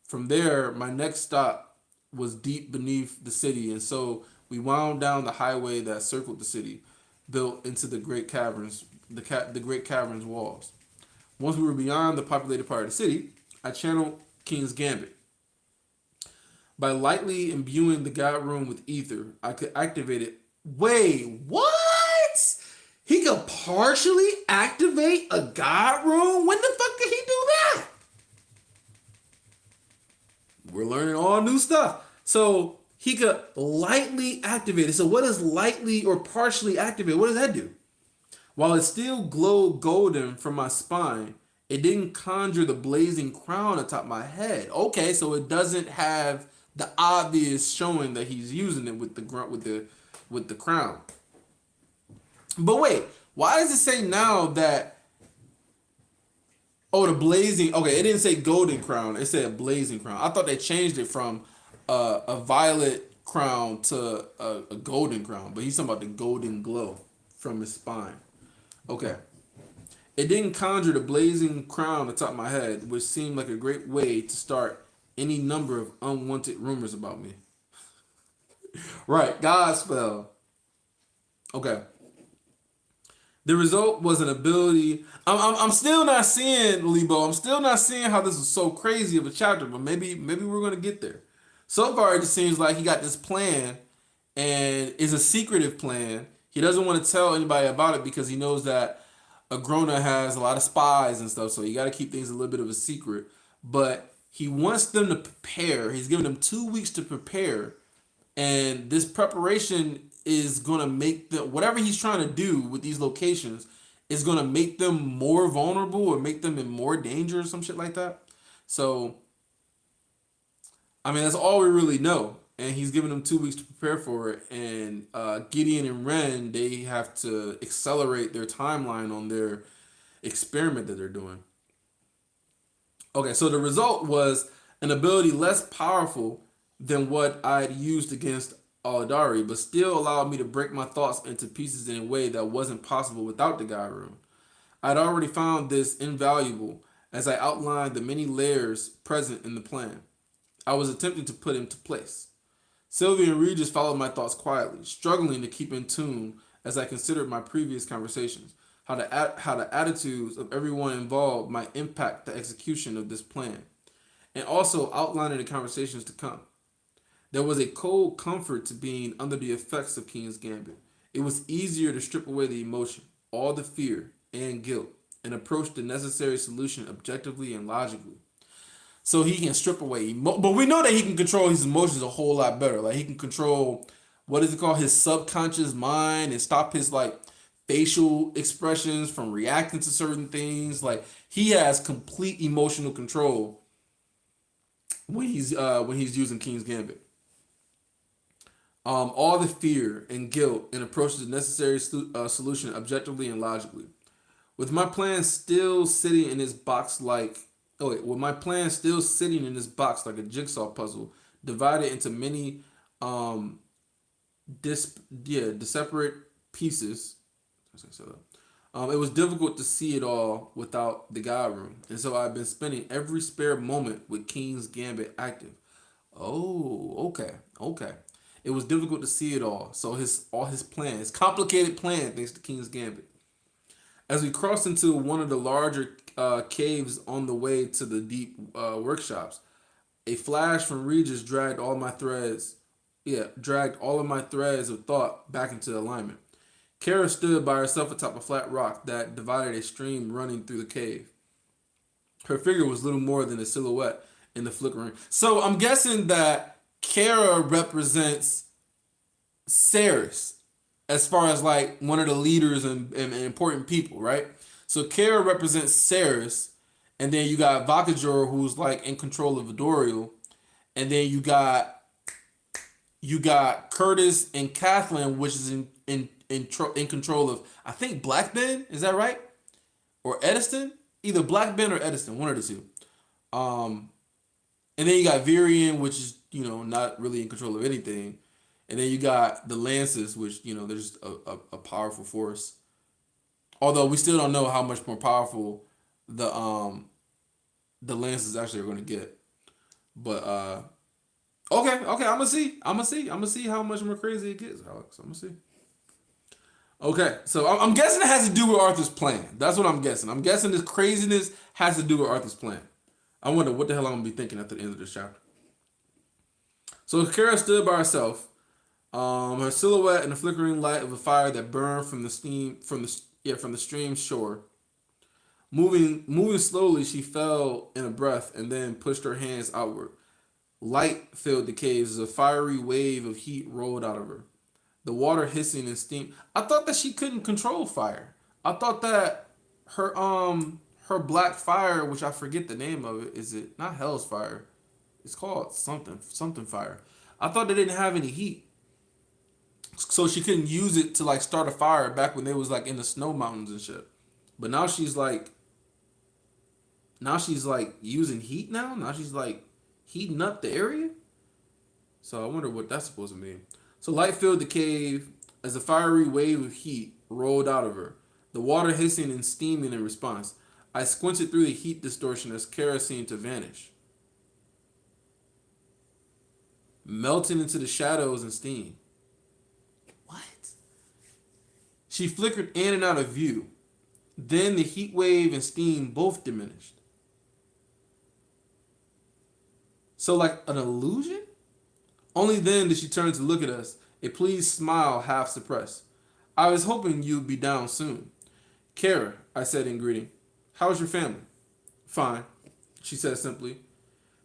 From there, my next stop was deep beneath the city, and so we wound down the highway that circled the city, built into the great caverns walls. Once we were beyond the populated part of the city, I channeled King's Gambit. By lightly imbuing the god room with ether, I could activate it. Wait, what? He could partially activate a god room? When the fuck did he do that? We're learning all new stuff. So he could lightly activate it. So what does lightly or partially activate? What does that do? While it still glowed golden from my spine, it didn't conjure the blazing crown atop my head. Okay, so it doesn't have the obvious showing that he's using it with the crown. But wait, why does it say now that the blazing? Okay, it didn't say golden crown. It said blazing crown. I thought they changed it from a violet crown to a golden crown. But he's talking about the golden glow from his spine. Okay. It didn't conjure the blazing crown atop my head, which seemed like a great way to start any number of unwanted rumors about me. Right, Godspell. Okay. The result was an ability. I'm still not seeing, Lebo. I'm still not seeing how this was so crazy of a chapter, but maybe we're gonna get there. So far, it just seems like he got this plan, and it's a secretive plan. He doesn't want to tell anybody about it because he knows that Agrona has a lot of spies and stuff, so you got to keep things a little bit of a secret. But he wants them to prepare. He's giving them 2 weeks to prepare, and this preparation is going to make them, whatever he's trying to do with these locations, is going to make them more vulnerable or make them in more danger or some shit like that. So, I mean, that's all we really know. And he's giving them 2 weeks to prepare for it. And Gideon and Ren, they have to accelerate their timeline on their experiment that they're doing. Okay, so the result was an ability less powerful than what I'd used against Aladari, but still allowed me to break my thoughts into pieces in a way that wasn't possible without the God Rune. I'd already found this invaluable as I outlined the many layers present in the plan. I was attempting to put into place. Sylvia and Regis followed my thoughts quietly, struggling to keep in tune as I considered my previous conversations, how the attitudes of everyone involved might impact the execution of this plan, and also outlining the conversations to come. There was a cold comfort to being under the effects of King's Gambit. It was easier to strip away the emotion, all the fear and guilt, and approach the necessary solution objectively and logically. So he can strip away but we know that he can control his emotions a whole lot better. Like he can control, what is it called, his subconscious mind, and stop his like facial expressions from reacting to certain things. Like he has complete emotional control when he's using King's Gambit. All the fear and guilt and approach the necessary solution objectively and logically. With my plan still sitting in this box like with my plan still sitting in this box like a jigsaw puzzle, divided into many separate pieces. It was difficult to see it all without the God Room, and so I've been spending every spare moment with King's Gambit active. Oh, okay. It was difficult to see it all, so all his plan, his complicated plan, thanks to King's Gambit. As we crossed into one of the larger caves on the way to the deep workshops, a flash from Regis dragged all of my threads of thought back into alignment. Kara stood by herself atop a flat rock that divided a stream running through the cave. Her figure was little more than a silhouette in the flickering. So I'm guessing that Kara represents Ceres. as far as like one of the leaders and important people, right? So Kara represents Ceres, and then you got Vakajor who's like in control of Vidorial, and then you got Curtis and Kathleen, which is in control of I think Black Ben, is that right? Or Ediston? Either Black Ben or Ediston, one of the two. Um, and then you got Virion, which is not really in control of anything. And then you got the Lances, which they're just a powerful force. Although we still don't know how much more powerful the the Lances actually are going to get. But okay, I'm gonna see how much more crazy it gets, Alex. I'm gonna see. Okay, so I'm guessing it has to do with Arthur's plan. That's what I'm guessing. I'm guessing this craziness has to do with Arthur's plan. I wonder what the hell I'm gonna be thinking at the end of this chapter. So Kara stood by herself, her silhouette in the flickering light of a fire that burned from the steam from the stream's shore. Moving slowly, she fell in a breath and then pushed her hands outward. Light filled the caves as a fiery wave of heat rolled out of her. The water hissing and steam. I thought that she couldn't control fire. I thought that her black fire, which I forget the name of it, is it not Hell's fire? It's called something fire. I thought they didn't have any heat, so she couldn't use it to like start a fire back when they was like in the snow mountains and shit. But now she's like using heat now. Now she's like heating up the area. So I wonder what that's supposed to mean. So light filled the cave as a fiery wave of heat rolled out of her, the water hissing and steaming in response. I squinted through the heat distortion as Kara seemed to vanish, melting into the shadows and steam. What? She flickered in and out of view. Then the heat wave and steam both diminished. So like an illusion? Only then did she turn to look at us, a pleased smile half suppressed. I was hoping you'd be down soon. Kara, I said in greeting. How's your family? Fine, she said simply.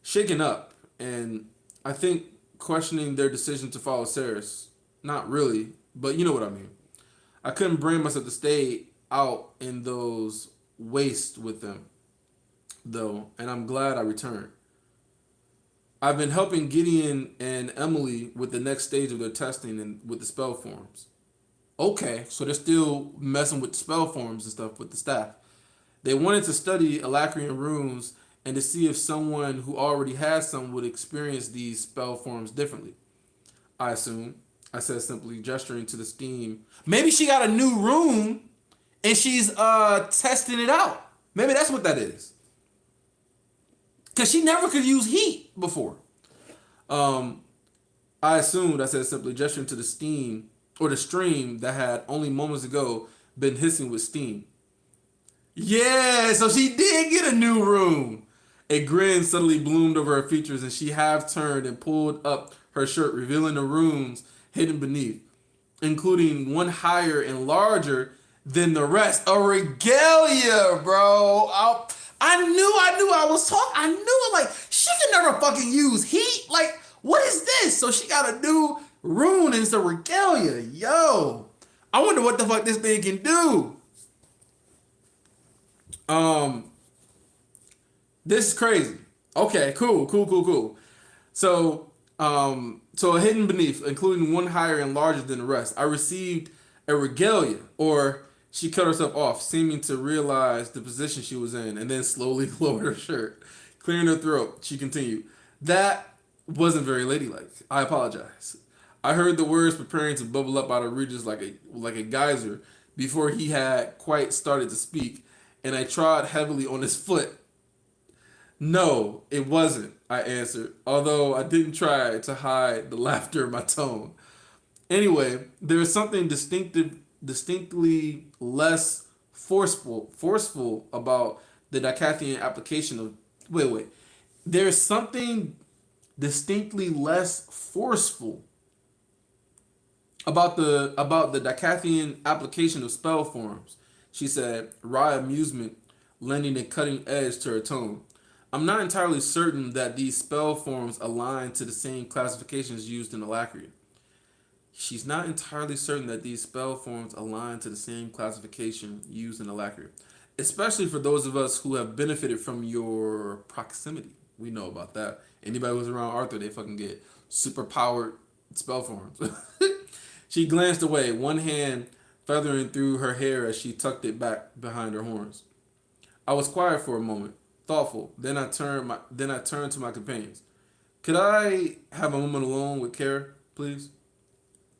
Shaken up, and I think questioning their decision to follow Ceres. Not really, but you know what I mean. I couldn't bring myself to stay out in those wastes with them, though, and I'm glad I returned. I've been helping Gideon and Emily with the next stage of their testing and with the spell forms. Okay, so they're still messing with the spell forms and stuff with the staff. They wanted to study Alacrian runes and to see if someone who already has some would experience these spell forms differently. I assume, I said simply, gesturing to the steam. Maybe she got a new rune and she's testing it out. Maybe that's what that is. Because she never could use heat before. Um, I assumed, I said simply, gesturing to the steam or the stream that had only moments ago been hissing with steam. Yeah, so she did get a new room. A grin suddenly bloomed over her features and she half turned and pulled up her shirt, revealing the runes hidden beneath, including one higher and larger than the rest. A regalia, bro. I knew I was talking. I knew it. Like, she can never fucking use heat. Like, what is this? So she got a new rune and it's a regalia. Yo. I wonder what the fuck this thing can do. Um, this is crazy. Okay, cool. So a hidden beneath, including one higher and larger than the rest. I received a regalia, or she cut herself off, seeming to realize the position she was in, and then slowly lowered her shirt, clearing her throat. She continued, "That wasn't very ladylike. I apologize." I heard the words preparing to bubble up out of Regis like a geyser before he had quite started to speak, and I trod heavily on his foot. No, it wasn't, I answered, although I didn't try to hide the laughter in my tone. Anyway, there is something distinctly less forceful about the Dicathian application of. Wait. There's something distinctly less forceful about the Dicathian application of spell forms, she said, wry amusement lending a cutting edge to her tone. I'm not entirely certain that these spell forms align to the same classifications used in Alacrian. She's not entirely certain that these spell forms align to the same classification used in Alacrity, especially for those of us who have benefited from your proximity. We know about that. Anybody who's around Arthur, they fucking get super powered spell forms. She glanced away, one hand feathering through her hair as she tucked it back behind her horns. I was quiet for a moment, thoughtful. Then I turned to my companions. Could I have a moment alone with Kara, please?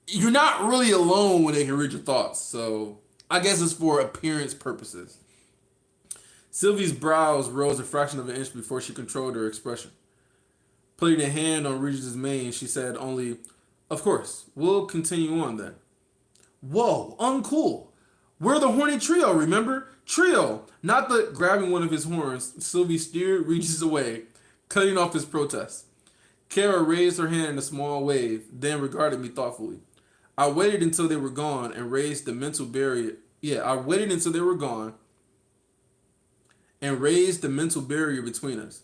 You're not really alone when they can read your thoughts, so I guess it's for appearance purposes. Sylvie's brows rose a fraction of an inch before she controlled her expression. Putting a hand on Regis' mane, she said only, "Of course, we'll continue on then." Whoa, uncool. We're the horny trio, remember? Trio, not the grabbing one of his horns. Sylvie steered Regis away, cutting off his protest. Kara raised her hand in a small wave, then regarded me thoughtfully. I waited until they were gone and raised the mental barrier. Yeah, I waited until they were gone and raised the mental barrier between us.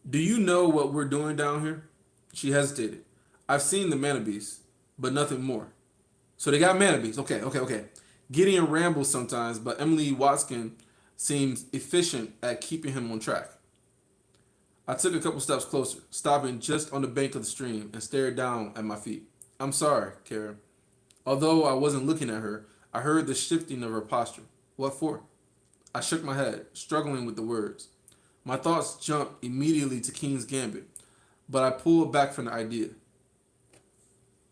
Do you know what we're doing down here? She hesitated. I've seen the mana beast, but nothing more. So they got mana beasts. Okay. Gideon rambles sometimes, but Emily Watson seems efficient at keeping him on track. I took a couple steps closer, stopping just on the bank of the stream and stared down at my feet. I'm sorry, Kara. Although I wasn't looking at her, I heard the shifting of her posture. What for? I shook my head, struggling with the words. My thoughts jumped immediately to King's Gambit, but I pulled back from the idea.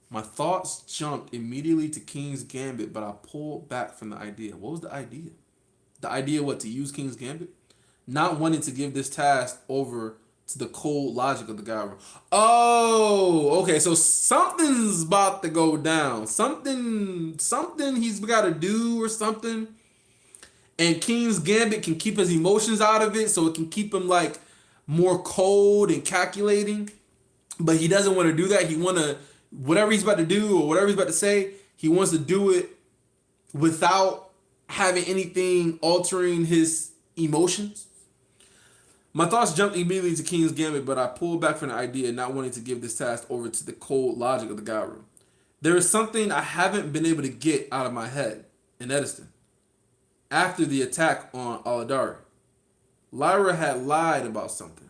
My thoughts jumped immediately to King's Gambit, but I pulled back from the idea. What was the idea? The idea what? To use King's Gambit? Not wanting to give this task over to the cold logic of the guy. Oh, okay. So something's about to go down. Something he's got to do or something. And King's Gambit can keep his emotions out of it, so it can keep him like more cold and calculating. But he doesn't want to do that. He want to, whatever he's about to do or whatever he's about to say, he wants to do it without having anything altering his emotions. My thoughts jumped immediately to King's Gambit, but I pulled back from the idea, not wanting to give this task over to the cold logic of the guy room. There is something I haven't been able to get out of my head in Ediston. After the attack on Aladari, Lyra had lied about something.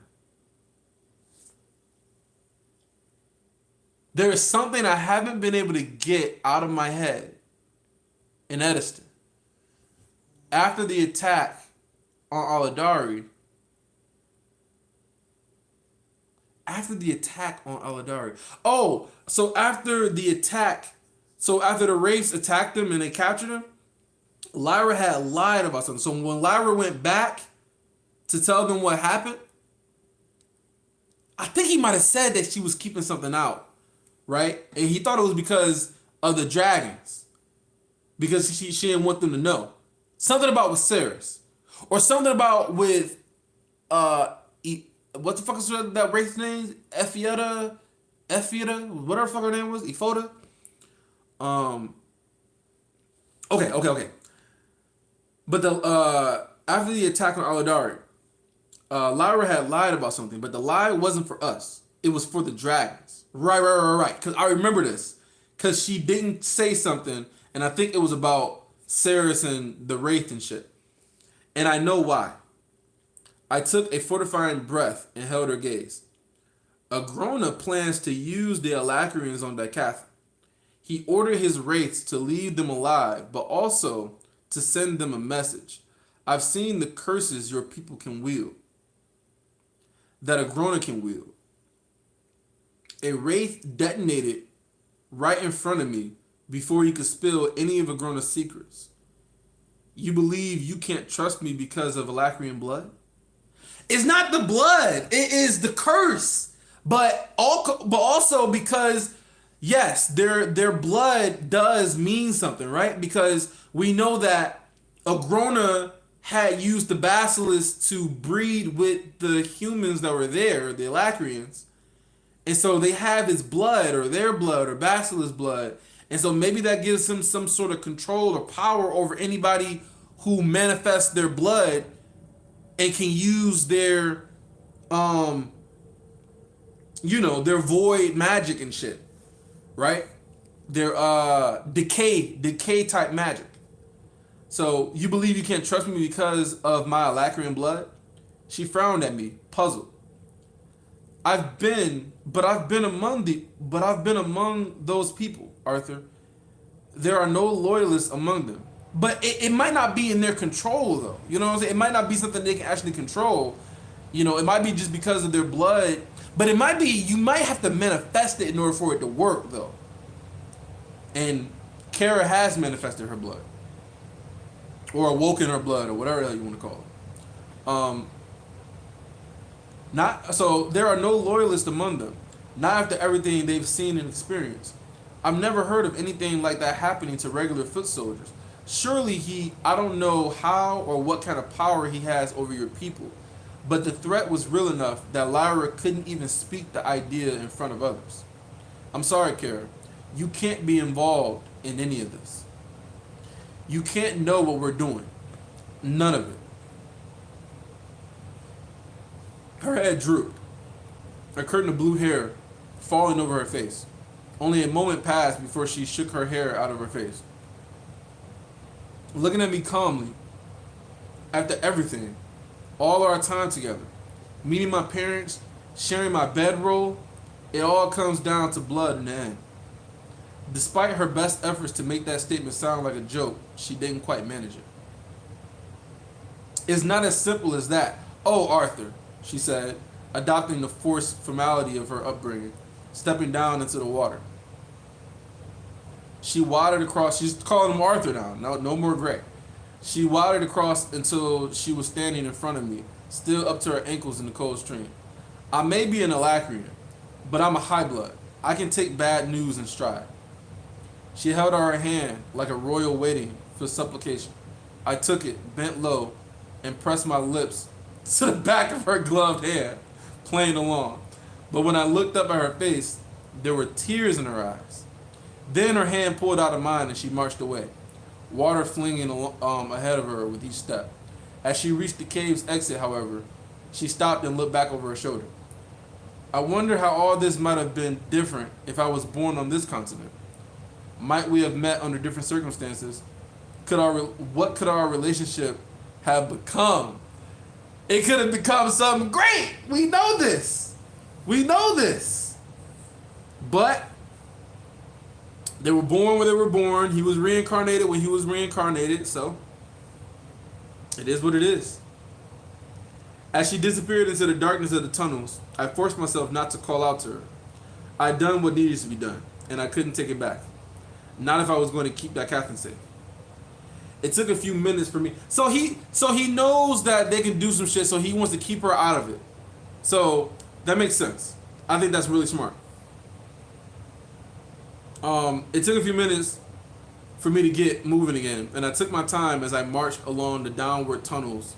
There is something I haven't been able to get out of my head in Ediston. After the attack on Aladari, Oh, so after the Wraiths attacked him and they captured him, Lyra had lied about something. So when Lyra went back to tell them what happened, I think he might have said that she was keeping something out, right? And he thought it was because of the dragons. Because she didn't want them to know. Something about with Ceres. Or something about with what the fuck is that race name? Ephiota, whatever the fuck her name was, Ephoda. Okay. But after the attack on Aladari, Lyra had lied about something, but the lie wasn't for us. It was for the dragons. Right. Because I remember this. Because she didn't say something, and I think it was about Ceres and the Wraith and shit. And I know why. I took a fortifying breath and held her gaze. Agrona plans to use the Alacrians on Dicatha. He ordered his wraiths to leave them alive, but also to send them a message. I've seen the curses your people can wield, that Agrona can wield. A wraith detonated right in front of me before he could spill any of Agrona's secrets. You believe you can't trust me because of Alacrian blood? It's not the blood. It is the curse. But also because, yes, their blood does mean something, right? Because we know that Agrona had used the basilisk to breed with the humans that were there, the Alacrians. And so they have his blood or their blood or basilisk blood. And so maybe that gives him some sort of control or power over anybody who manifests their blood and can use their, their void magic and shit, right? They're decay type magic. So you believe you can't trust me because of my Alacrian blood? She frowned at me, puzzled. But I've been among those people, Arthur. There are no loyalists among them. But it might not be in their control though. You know what I'm saying? It might not be something they can actually control. You know, it might be just because of their blood. But it might be you might have to manifest it in order for it to work though. And Kara has manifested her blood. Or awoken her blood or whatever the hell you want to call it. Not so there are no loyalists among them. Not after everything they've seen and experienced. I've never heard of anything like that happening to regular foot soldiers. Surely I don't know how or what kind of power he has over your people, but the threat was real enough that Lyra couldn't even speak the idea in front of others. I'm sorry, Kara. You can't be involved in any of this. You can't know what we're doing. None of it. Her head drooped, a curtain of blue hair falling over her face. Only a moment passed before she shook her hair out of her face. Looking at me calmly, after everything, all our time together, meeting my parents, sharing my bedroll, it all comes down to blood in the end. Despite her best efforts to make that statement sound like a joke, she didn't quite manage it. It's not as simple as that. Oh, Arthur, she said, adopting the forced formality of her upbringing, stepping down into the water. She wadded across. She's calling him Arthur now. No more Gray. She wadded across until she was standing in front of me, still up to her ankles in the cold stream. I may be an Alacrian, but I'm a high blood. I can take bad news in stride. She held out her hand like a royal waiting for supplication. I took it, bent low, and pressed my lips to the back of her gloved hand, playing along. But when I looked up at her face, there were tears in her eyes. Then her hand pulled out of mine and she marched away, water flinging ahead of her with each step. As she reached the cave's exit, however, she stopped and looked back over her shoulder. I wonder how all this might have been different if I was born on this continent. Might we have met under different circumstances? What could our relationship have become? It could have become something great. We know this. We know this. But they were born where they were born. He was reincarnated when he was reincarnated. So it is what it is. As she disappeared into the darkness of the tunnels, I forced myself not to call out to her. I had done what needed to be done, and I couldn't take it back. Not if I was going to keep that captain safe. It took a few minutes for me. So he knows that they can do some shit, so he wants to keep her out of it. So that makes sense. I think that's really smart. It took a few minutes for me to get moving again, and I took my time as I marched along the downward tunnels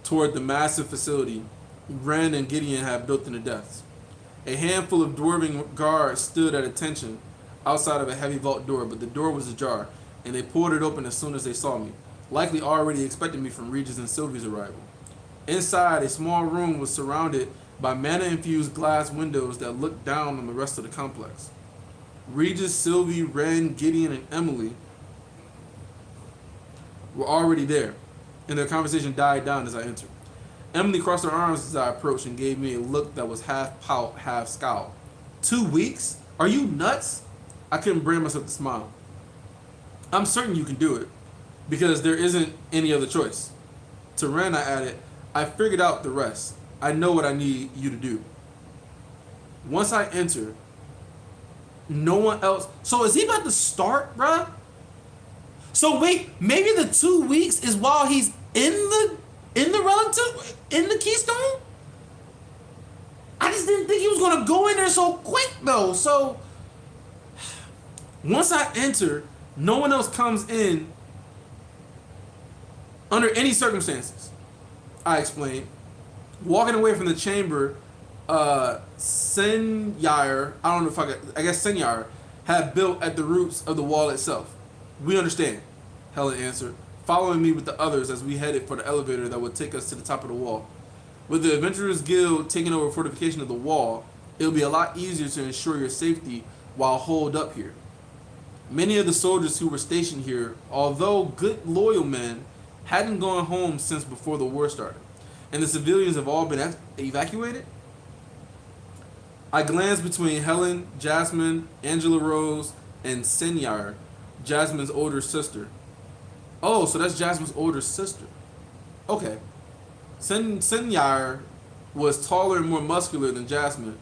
toward the massive facility Ren and Gideon had built in the depths. A handful of dwarven guards stood at attention outside of a heavy vault door, but the door was ajar, and they pulled it open as soon as they saw me, likely already expecting me from Regis and Sylvie's arrival. Inside, a small room was surrounded by mana-infused glass windows that looked down on the rest of the complex. Regis, Sylvie, Ren, Gideon, and Emily were already there, and their conversation died down as I entered. Emily crossed her arms as I approached and gave me a look that was half pout, half scowl. 2 weeks? Are you nuts? I couldn't bring myself to smile. I'm certain you can do it, because there isn't any other choice. To Ren, I added, I figured out the rest. I know what I need you to do. Once I enter, no one else. So is he about to start, bruh? So wait, maybe the 2 weeks is while he's in the relative in the Keystone? I just didn't think he was gonna go in there so quick though. So once I enter, no one else comes in under any circumstances. I explained. Walking away from the chamber, Senyair, I guess Senyair, had built at the roots of the wall itself. We understand, Helen answered, following me with the others as we headed for the elevator that would take us to the top of the wall. With the Adventurers Guild taking over fortification of the wall, it'll be a lot easier to ensure your safety while holed up here. Many of the soldiers who were stationed here, although good loyal men, hadn't gone home since before the war started. And the civilians have all been evacuated? I glanced between Helen, Jasmine, Angela Rose, and Senyar, Jasmine's older sister. Oh, so that's Jasmine's older sister. Okay. Senyar was taller and more muscular than Jasmine,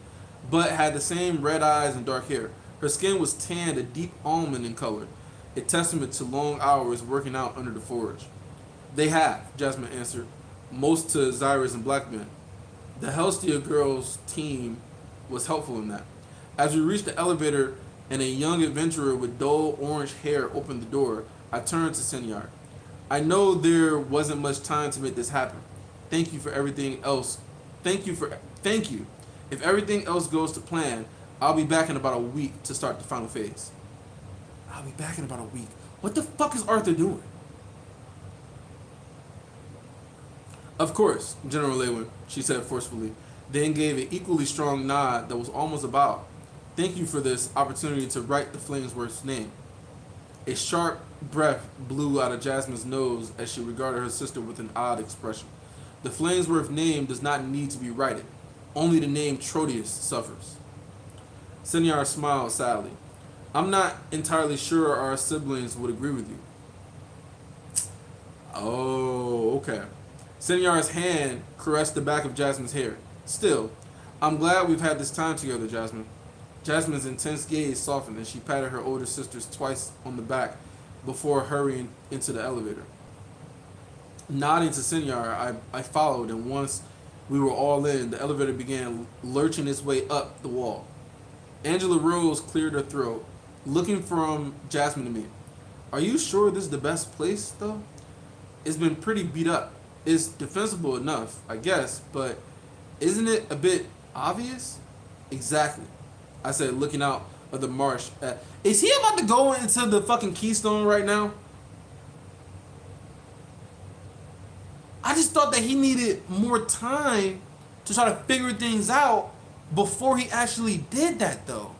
but had the same red eyes and dark hair. Her skin was tanned a deep almond in color, a testament to long hours working out under the forge. They have, Jasmine answered, most to Zyrus and Blackman. The Helstia girls' team was helpful in that. As we reached the elevator and a young adventurer with dull orange hair opened the door, I turned to Senyar. I know there wasn't much time to make this happen. Thank you for everything else. Thank you. If everything else goes to plan, I'll be back in about a week to start the final phase. I'll be back in about a week. What the fuck is Arthur doing? Of course, General Lewin, she said forcefully, then gave an equally strong nod that was almost about. Thank you for this opportunity to write the Flamesworth's name. A sharp breath blew out of Jasmine's nose as she regarded her sister with an odd expression. The Flamesworth name does not need to be righted. Only the name Trotius suffers. Senyar smiled sadly. I'm not entirely sure our siblings would agree with you. Oh, okay. Senyar's hand caressed the back of Jasmine's hair. Still, I'm glad we've had this time together, Jasmine. Jasmine's intense gaze softened and she patted her older sisters twice on the back before hurrying into the elevator. Nodding to Senyar, I followed, and once we were all in, the elevator began lurching its way up the wall. Angela Rose cleared her throat, looking from Jasmine to me. Are you sure this is the best place, though? It's been pretty beat up. It's defensible enough, I guess, but isn't it a bit obvious? Exactly, I said, looking out of the marsh. Is he about to go into the fucking Keystone right now? I just thought that he needed more time to try to figure things out before he actually did that, though.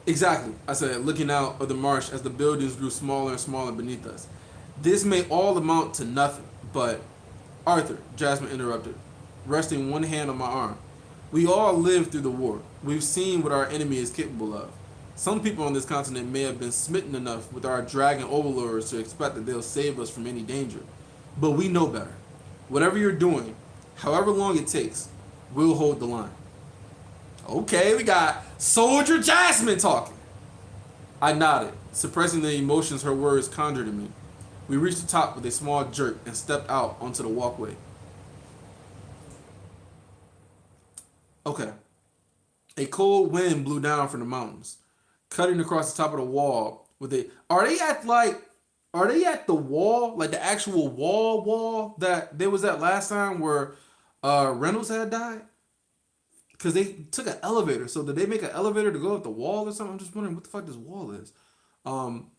Exactly, I said, looking out of the marsh as the buildings grew smaller and smaller beneath us. This may all amount to nothing, but Arthur, Jasmine interrupted, resting one hand on my arm. We all lived through the war. We've seen what our enemy is capable of. Some people on this continent may have been smitten enough with our dragon overlords to expect that they'll save us from any danger. But we know better. Whatever you're doing, however long it takes, we'll hold the line. Okay, we got Soldier Jasmine talking. I nodded, suppressing the emotions her words conjured in me. We reached the top with a small jerk and stepped out onto the walkway. Okay. A cold wind blew down from the mountains, cutting across the top of the wall with a are they at the wall? Like the actual wall that they was at last time where Reynolds had died? Because they took an elevator. So did they make an elevator to go up the wall or something? I'm just wondering what the fuck this wall is. Um,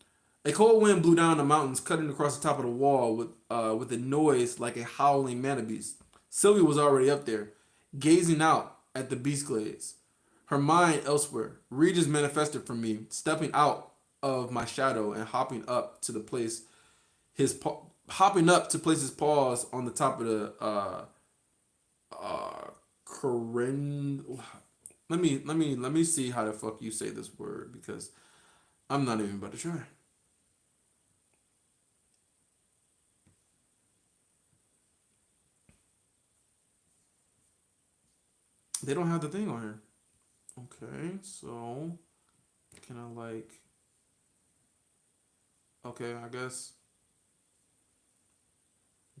a cold wind blew down the mountains, cutting across the top of the wall with a noise like a howling manabeast. Sylvie was already up there, gazing out at the beast glades, her mind elsewhere. Regis manifested from me, stepping out of my shadow and hopping up to place his paws on the top of the uh Corinne. Let me see how the fuck you say this word because I'm not even about to try. They don't have the thing on here. Okay, so can I like? Okay, I guess.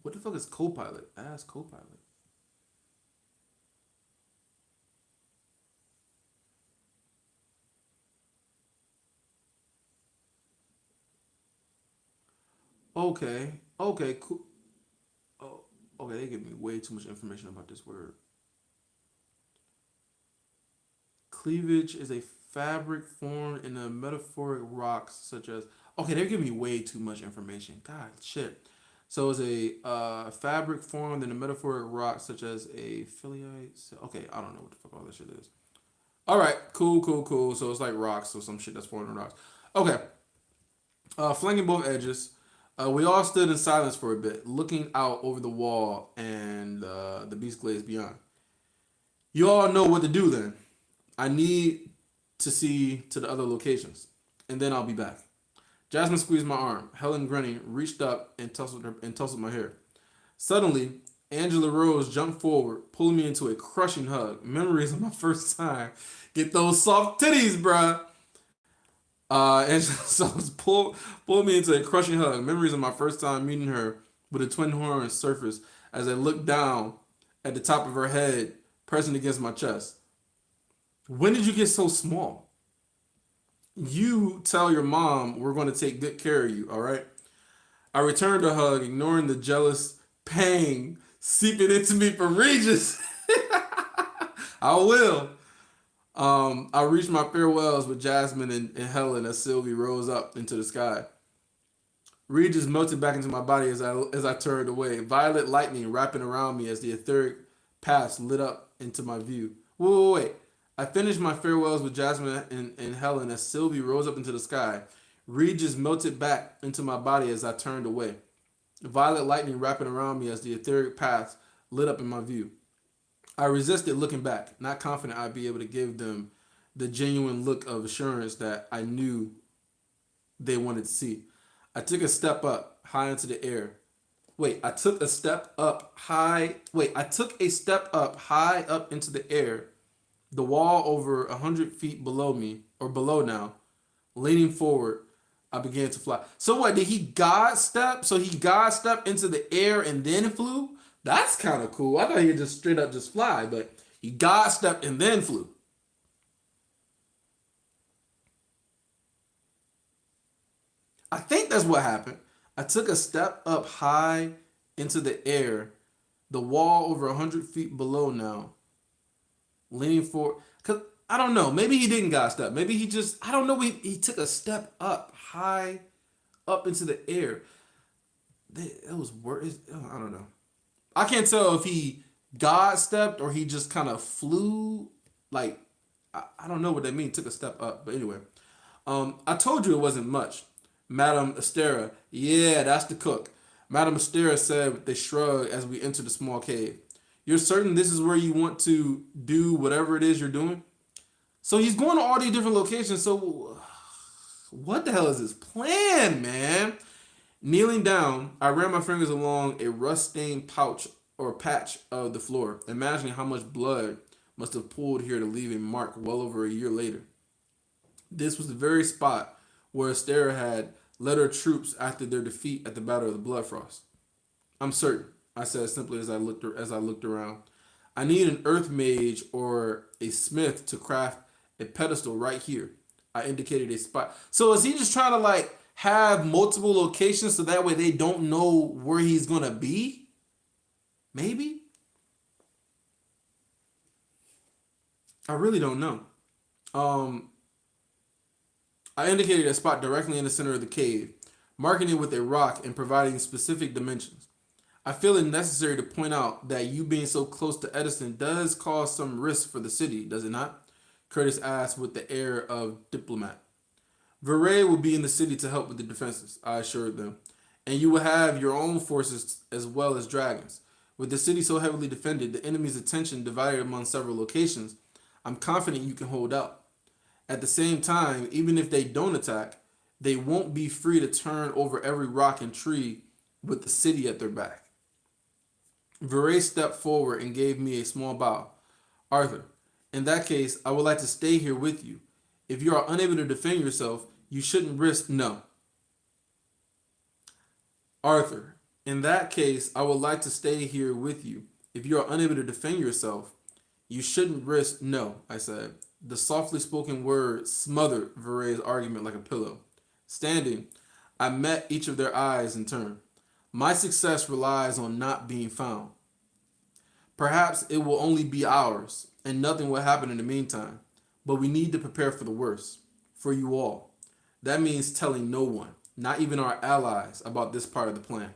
What the fuck is Copilot? Ask Copilot. Okay, okay, cool. Oh, okay, they give me way too much information about this word. Cleavage is a fabric formed in a metaphoric rocks such as. Okay, they're giving me way too much information. God, shit. So it's a fabric formed in a metaphoric rock such as a phyllite. Okay, I don't know what the fuck all this shit is. All right, cool, cool, cool. So it's like rocks or some shit that's formed in rocks. Okay, flanking both edges. We all stood in silence for a bit, looking out over the wall and the beast glades beyond. You all know what to do then. I need to see to the other locations, and then I'll be back. Jasmine squeezed my arm. Helen, grinning, reached up and tousled my hair. Suddenly, Angela Rose jumped forward, pulling me into a crushing hug. Memories of my first time. Get those soft titties, bruh. And so pulled me into a crushing hug. Memories of my first time meeting her with a twin horn surface as I looked down at the top of her head, pressing against my chest. When did you get so small? You tell your mom we're going to take good care of you, all right? I returned the hug, ignoring the jealous pang seeping into me from Regis. I will. I reached my farewells with Jasmine and Helen as Sylvie rose up into the sky. Regis melted back into my body as I turned away. Violet lightning wrapping around me as the etheric paths lit up into my view. Wait. I finished my farewells with Jasmine and Helen as Sylvie rose up into the sky. Regis melted back into my body as I turned away. Violet lightning wrapping around me as the etheric paths lit up in my view. I resisted looking back, not confident I'd be able to give them the genuine look of assurance that I knew they wanted to see. I took a step up, high into the air. I took a step up high. I took a step up high up into the air, the wall over 100 feet below me, or below now. Leaning forward, I began to fly. So what, did he God step? So he God stepped into the air and then flew? That's kind of cool. I thought he'd just straight up just fly, but he God stepped and then flew. I think that's what happened. I took a step up high into the air, the wall over 100 feet below now, leaning forward. Cause I don't know. Maybe he didn't God step. Maybe he just, I don't know. He took a step up high up into the air. It was worse. I don't know. I can't tell if he God stepped or he just kind of flew. Like, I don't know what that means. Took a step up. But anyway, I told you it wasn't much. Madame Astera, yeah, that's the cook. Madame Astera said with a shrug as we entered the small cave. You're certain this is where you want to do whatever it is you're doing? So he's going to all these different locations. So what the hell is his plan, man? Kneeling down, I ran my fingers along a rust-stained pouch or patch of the floor, imagining how much blood must have pooled here to leave a mark well over a year later. This was the very spot where Astera had led her troops after their defeat at the Battle of the Bloodfrost. I'm certain, I said simply as I looked around. I need an earth mage or a smith to craft a pedestal right here. I indicated a spot. So is he just trying to like have multiple locations so that way they don't know where he's gonna be? Maybe? I really don't know. Um, I indicated a spot directly in the center of the cave, marking it with a rock and providing specific dimensions. I feel it necessary to point out that you being so close to Edison does cause some risk for the city, does it not? Curtis asked with the air of diplomat. Veray will be in the city to help with the defenses, I assured them. And you will have your own forces as well as dragons. With the city so heavily defended, the enemy's attention divided among several locations, I'm confident you can hold out. At the same time, even if they don't attack, they won't be free to turn over every rock and tree with the city at their back. Veray stepped forward and gave me a small bow. Arthur, in that case, I would like to stay here with you. If you are unable to defend yourself, you shouldn't risk. No. Arthur, in that case, I would like to stay here with you. If you are unable to defend yourself, you shouldn't risk. No, I said. The softly spoken words smothered Veray's argument like a pillow. Standing, I met each of their eyes in turn. My success relies on not being found. Perhaps it will only be ours, and nothing will happen in the meantime. But we need to prepare for the worst, for you all. That means telling no one, not even our allies, about this part of the plan.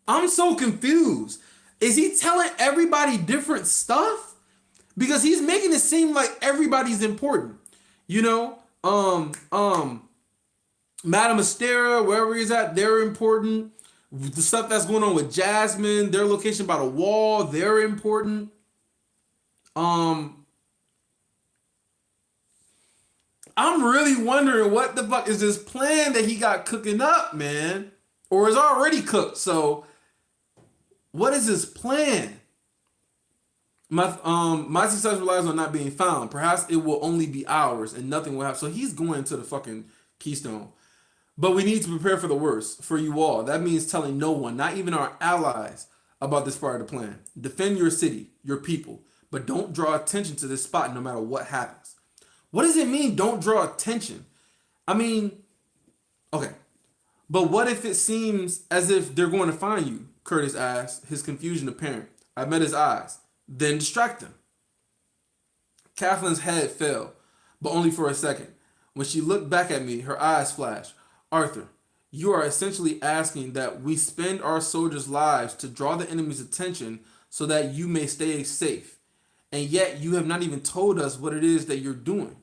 I'm so confused. Is he telling everybody different stuff? Because he's making it seem like everybody's important. You know, Madame Astera, wherever he's at, they're important. The stuff that's going on with Jasmine, their location by the wall, they're important. Um, I'm really wondering what the fuck is this plan that he got cooking up, man, or is already cooked. So, what is his plan? My success relies on not being found. Perhaps it will only be ours, and nothing will happen. So he's going to the fucking Keystone. But we need to prepare for the worst for you all. That means telling no one, not even our allies, about this part of the plan. Defend your city, your people, but don't draw attention to this spot no matter what happens. What does it mean, don't draw attention? I mean, okay. But what if it seems as if they're going to find you? Curtis asked, his confusion apparent. I met his eyes. Then distract them. Kathleen's head fell, but only for a second. When she looked back at me, her eyes flashed. Arthur, you are essentially asking that we spend our soldiers' lives to draw the enemy's attention so that you may stay safe. And yet you have not even told us what it is that you're doing.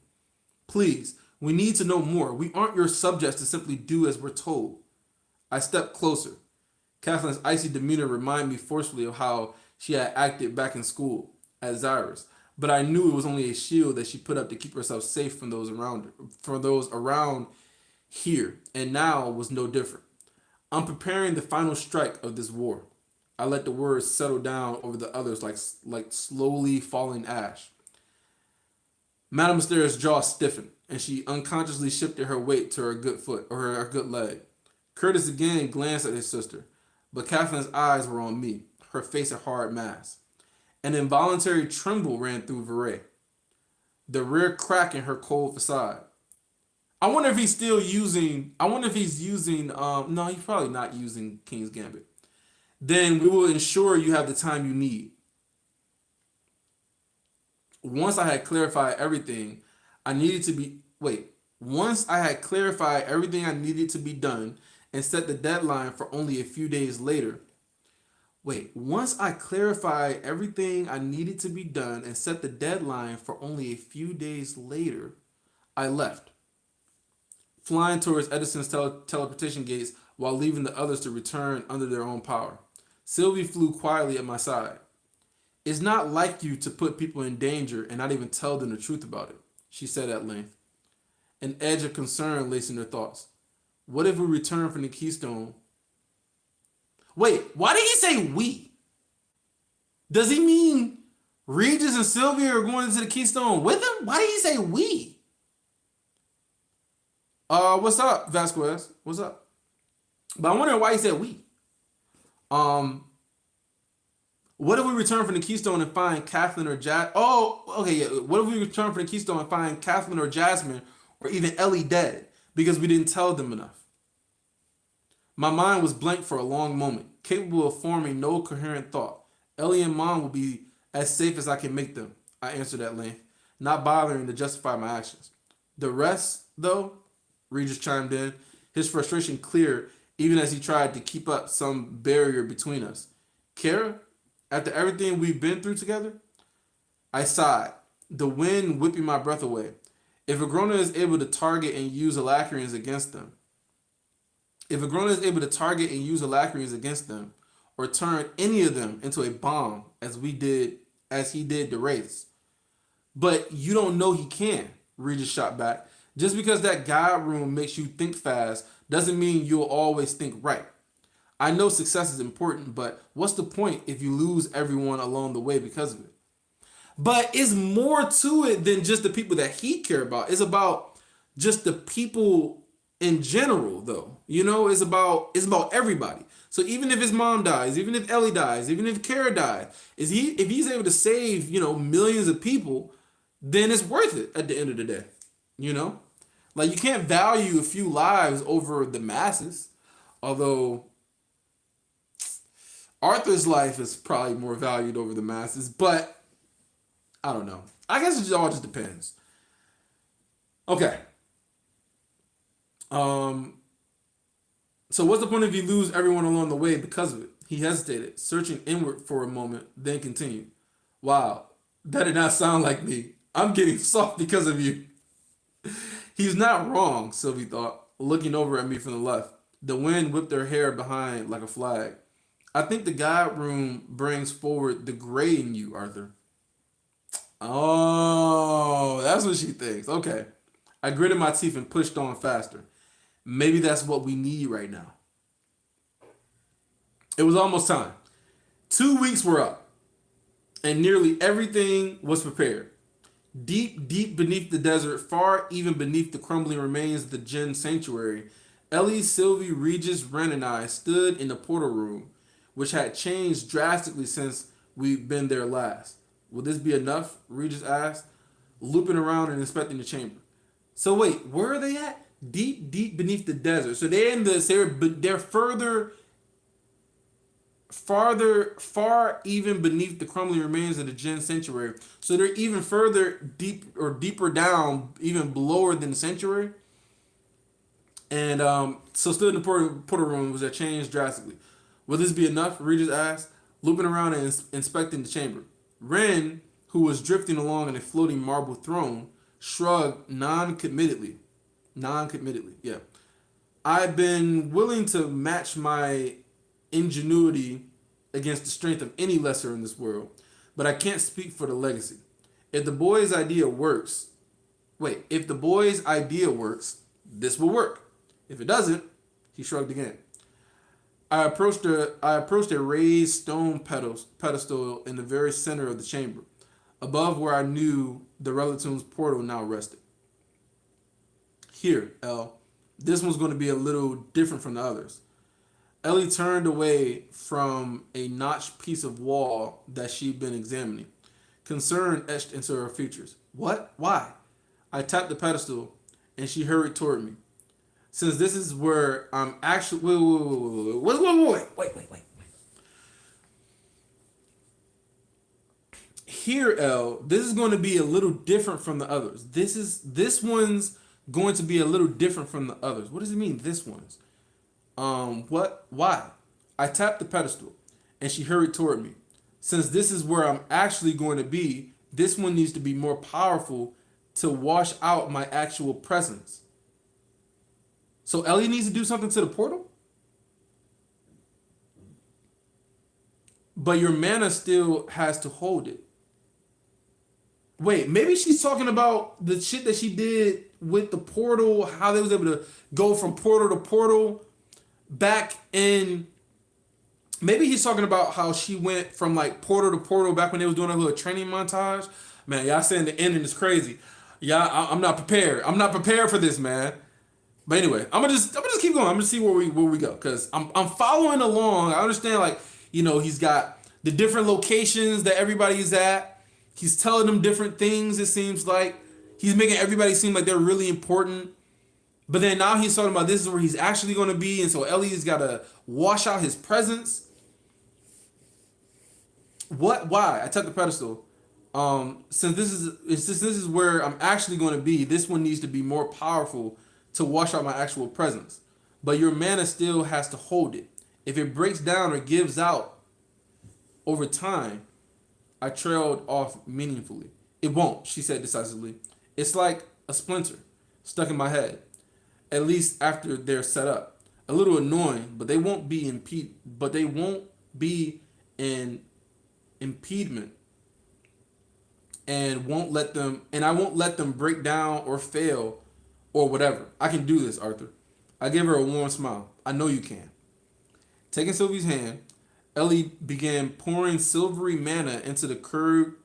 Please, we need to know more. We aren't your subjects to simply do as we're told. I stepped closer. Kathleen's icy demeanor reminded me forcefully of how she had acted back in school at Zyrus, but I knew it was only a shield that she put up to keep herself safe from those around her, from those around here, and now was no different. I'm preparing the final strike of this war. I let the words settle down over the others like slowly falling ash. Madame Astera's jaw stiffened, and she unconsciously shifted her weight to her good foot or her good leg. Curtis again glanced at his sister, but Kathleen's eyes were on me, her face a hard mask. An involuntary tremble ran through Veray, the rare crack in her cold facade. I wonder if he's still using. I wonder if he's using. No, he's probably not using King's Gambit. Then we will ensure you have the time you need. Once I had clarified everything, I needed to be. Wait. Once I had clarified everything I needed to be done and set the deadline for only a few days later. Once I clarified everything I needed to be done and set the deadline for only a few days later, I left, flying towards Edison's teleportation gates while leaving the others to return under their own power. Sylvie flew quietly at my side. It's not like you to put people in danger and not even tell them the truth about it, she said at length, an edge of concern lacing her thoughts. What if we return from the Keystone? Wait, why did he say we? Does he mean Regis and Sylvia are going into the Keystone with him? Why did he say we? What's up, Vasquez? What's up? But I'm wondering why he said we. What if we return from the Keystone and find Kathleen or What if we return from the Keystone and find Kathleen or Jasmine or even Ellie dead because we didn't tell them enough? My mind was blank for a long moment, capable of forming no coherent thought. Ellie and Mom will be as safe as I can make them, I answered at length, not bothering to justify my actions. The rest, though, Regis chimed in, his frustration clear even as he tried to keep up some barrier between us. Kara, after everything we've been through together? I sighed, the wind whipping my breath away. If Agrona is able to target and use Alacrians against them, or turn any of them into a bomb, as he did the Wraiths. But you don't know he can, Regis shot back. Just because that guide room makes you think fast doesn't mean you'll always think right. I know success is important, but what's the point if you lose everyone along the way because of it? But it's more to it than just the people that he care about. It's about just the people in general, though. You know, it's about everybody. So even if his mom dies, even if Ellie dies, even if Kara dies, if he's able to save, millions of people, then it's worth it at the end of the day. You know? Like, you can't value a few lives over the masses. Although Arthur's life is probably more valued over the masses, but I don't know. I guess it all just depends. Okay. So what's the point if you lose everyone along the way because of it? He hesitated, searching inward for a moment, then continued. Wow, that did not sound like me. I'm getting soft because of you. He's not wrong, Sylvie thought, looking over at me from the left. The wind whipped her hair behind like a flag. I think the guide room brings forward the gray in you, Arthur. Oh, that's what she thinks. Okay. I gritted my teeth and pushed on faster. Maybe that's what we need right now. It was almost time. 2 weeks were up, and nearly everything was prepared. Deep, deep beneath the desert, far even beneath the crumbling remains of the Jinn sanctuary, Ellie, Sylvie, Regis, Ren, and I stood in the portal room, which had changed drastically since we'd been there last. Will this be enough? Regis asked, looping around and inspecting the chamber. So wait, where are they at? Deep, deep beneath the desert. So they're in they're further, far even beneath the crumbling remains of the Jinn sanctuary. So they're even further deep or deeper down, even lower than the sanctuary. And so stood in the portal room was that changed drastically. Will this be enough? Regis asked, looping around and inspecting the chamber. Ren, who was drifting along on a floating marble throne, shrugged non-committedly. Non-committedly, yeah. I've been willing to match my ingenuity against the strength of any lesser in this world, but I can't speak for the legacy. If the boy's idea works, if the boy's idea works, this will work. If it doesn't, he shrugged again. I approached a raised stone pedestal in the very center of the chamber, above where I knew the Relatoon's portal now rested. Here, El, this one's going to be a little different from the others. Ellie turned away from a notched piece of wall that she'd been examining. Concern etched into her features. What? Why? I tapped the pedestal, and she hurried toward me. Since this is where I'm actually... Wait. Here, L, this is going to be a little different from the others. This one's going to be a little different from the others. What does it mean, this one's? What? Why? I tapped the pedestal, and she hurried toward me. Since this is where I'm actually going to be, this one needs to be more powerful to wash out my actual presence. So Ellie needs to do something to the portal? But your mana still has to hold it. Wait, maybe she's talking about the shit that she did with the portal, how they was able to go from portal to portal back in... Maybe he's talking about how she went from like portal to portal back when they was doing a little training montage. Man, y'all saying the ending is crazy. I'm not prepared. I'm not prepared for this, man. But anyway, I'm gonna just keep going. I'm gonna see where we go, because I'm following along. I understand, like, he's got the different locations that everybody's at. He's telling them different things. It seems like he's making everybody seem like they're really important. But then now he's talking about this is where he's actually going to be, and so Ellie's got to wash out his presence. What? Why? I took the pedestal. Since this is where I'm actually going to be, this one needs to be more powerful to wash out my actual presence. But your mana still has to hold it. If it breaks down or gives out over time, I trailed off meaningfully. It won't, she said decisively. It's like a splinter stuck in my head. At least after they're set up. A little annoying, but they won't be an impediment, and I won't let them break down or fail or whatever. I can do this, Arthur. I gave her a warm smile. I know you can. Taking Sylvie's hand, Ellie began pouring silvery mana into the curved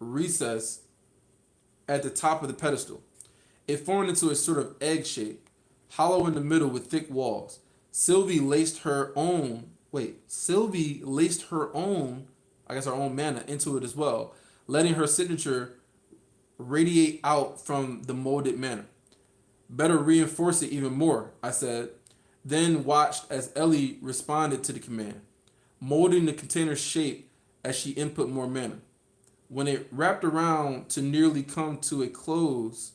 recess at the top of the pedestal. It formed into a sort of egg shape, hollow in the middle with thick walls. Sylvie laced her own, I guess her own mana into it as well, letting her signature radiate out from the molded mana. Better reinforce it even more, I said, then watched as Ellie responded to the command, molding the container's shape as she input more mana. When it wrapped around to nearly come to a close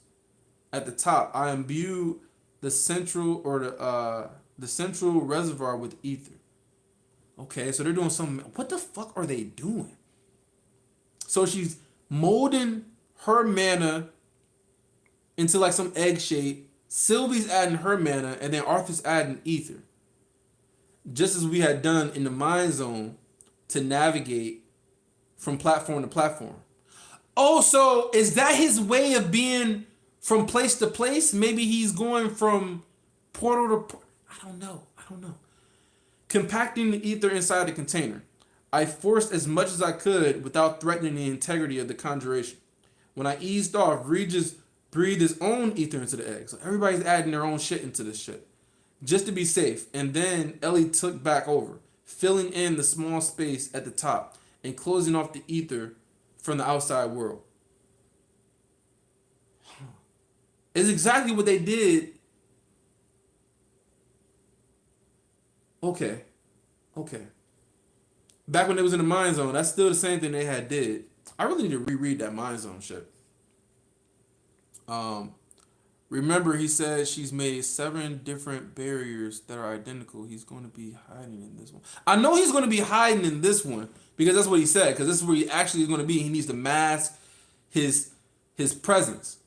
at the top, I imbued the central reservoir with ether. Okay, so they're doing something. What the fuck are they doing? So she's molding her mana into like some egg shape. Sylvie's adding her mana, and then Arthur's adding ether. Just as we had done in the Mind Zone to navigate from platform to platform. Oh, so is that his way of being from place to place? Maybe he's going from portal to. I don't know. I don't know. Compacting the ether inside the container. I forced as much as I could without threatening the integrity of the conjuration. When I eased off, Regis breathed his own ether into the egg. So everybody's adding their own shit into this shit. Just to be safe. And then Ellie took back over, filling in the small space at the top and closing off the ether from the outside world. It's exactly what they did. Okay. Okay. Back when it was in the Mind Zone, that's still the same thing they had did. I really need to reread that Mind Zone shit. Um, Remember, he said she's made 7 different barriers that are identical. He's going to be hiding in this one. I know he's going to be hiding in this one because that's what he said. Because this is where he actually is going to be. He needs to mask his presence.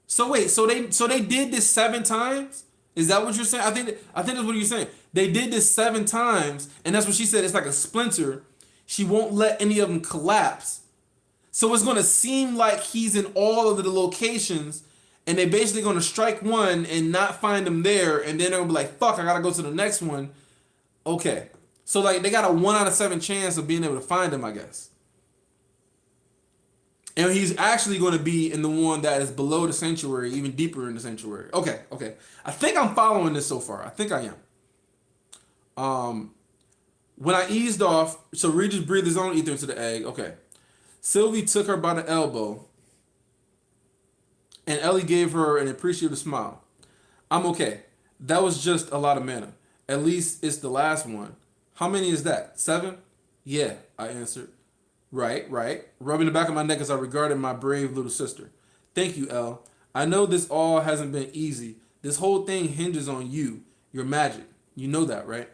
So wait, so they did this 7 times? Is that what you're saying? I think that's what you're saying. They did this 7 times, and that's what she said. It's like a splinter. She won't let any of them collapse. So it's gonna seem like he's in all of the locations, and they're basically gonna strike one and not find him there, and then they're gonna be like, "Fuck, I gotta go to the next one." Okay, so like they got a 1 out of 7 chance of being able to find him, I guess. And he's actually going to be in the one that is below the sanctuary, even deeper in the sanctuary. Okay, okay. I think I'm following this so far. I think I am. When I eased off, so Regis breathed his own ether into the egg. Okay. Sylvie took her by the elbow, and Ellie gave her an appreciative smile. I'm okay. That was just a lot of mana. At least it's the last one. How many is that? 7? Yeah, I answered. Right, right. Rubbing the back of my neck as I regarded my brave little sister. Thank you, Elle. I know this all hasn't been easy. This whole thing hinges on you, your magic. You know that, right?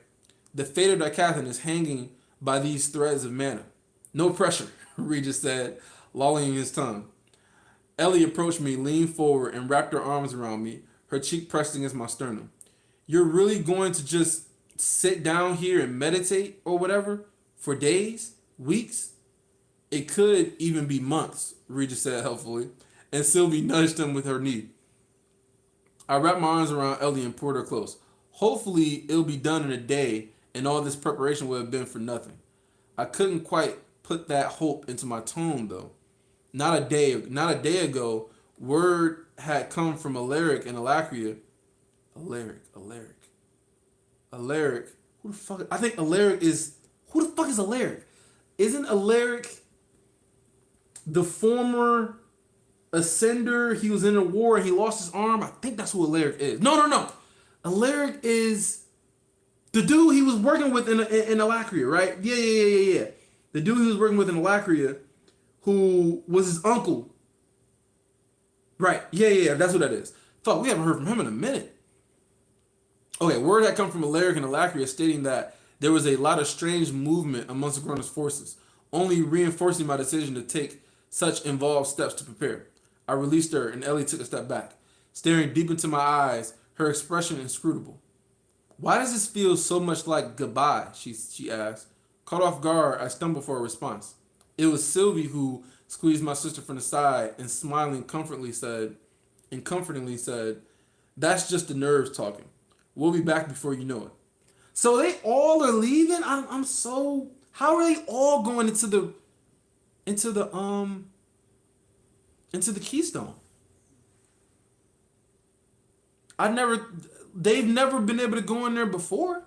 The fate of Darkathan is hanging by these threads of mana. No pressure, Regis said, lolling his tongue. Ellie approached me, leaned forward, and wrapped her arms around me, her cheek pressed against my sternum. You're really going to just sit down here and meditate or whatever for days, weeks? It could even be months, Regis said helpfully, and Sylvie nudged him with her knee. I wrapped my arms around Ellie and pulled her close. Hopefully, it'll be done in a day, and all this preparation would have been for nothing. I couldn't quite put that hope into my tone, though. Not a day ago, word had come from Alaric and Alacria. Alaric. Who the fuck? I think Alaric is. Who the fuck is Alaric? Isn't Alaric the former Ascender? He was in a war and he lost his arm. I think that's who Alaric is. No. Alaric is the dude he was working with in Alacria, right? Yeah. The dude he was working with in Alacria, who was his uncle. Right. Yeah. That's who that is. Fuck, we haven't heard from him in a minute. Okay, word had come from Alaric and Alacria stating that there was a lot of strange movement amongst Agrona's forces, only reinforcing my decision to take such involved steps to prepare. I released her, and Ellie took a step back, staring deep into my eyes, her expression inscrutable. Why does this feel so much like goodbye? She asked. Caught off guard, I stumbled for a response. It was Sylvie who squeezed my sister from the side and smiling comfortingly said, "That's just the nerves talking. We'll be back before you know it." So they all are leaving? I'm so. How are they all going into the Keystone? They've never been able to go in there before.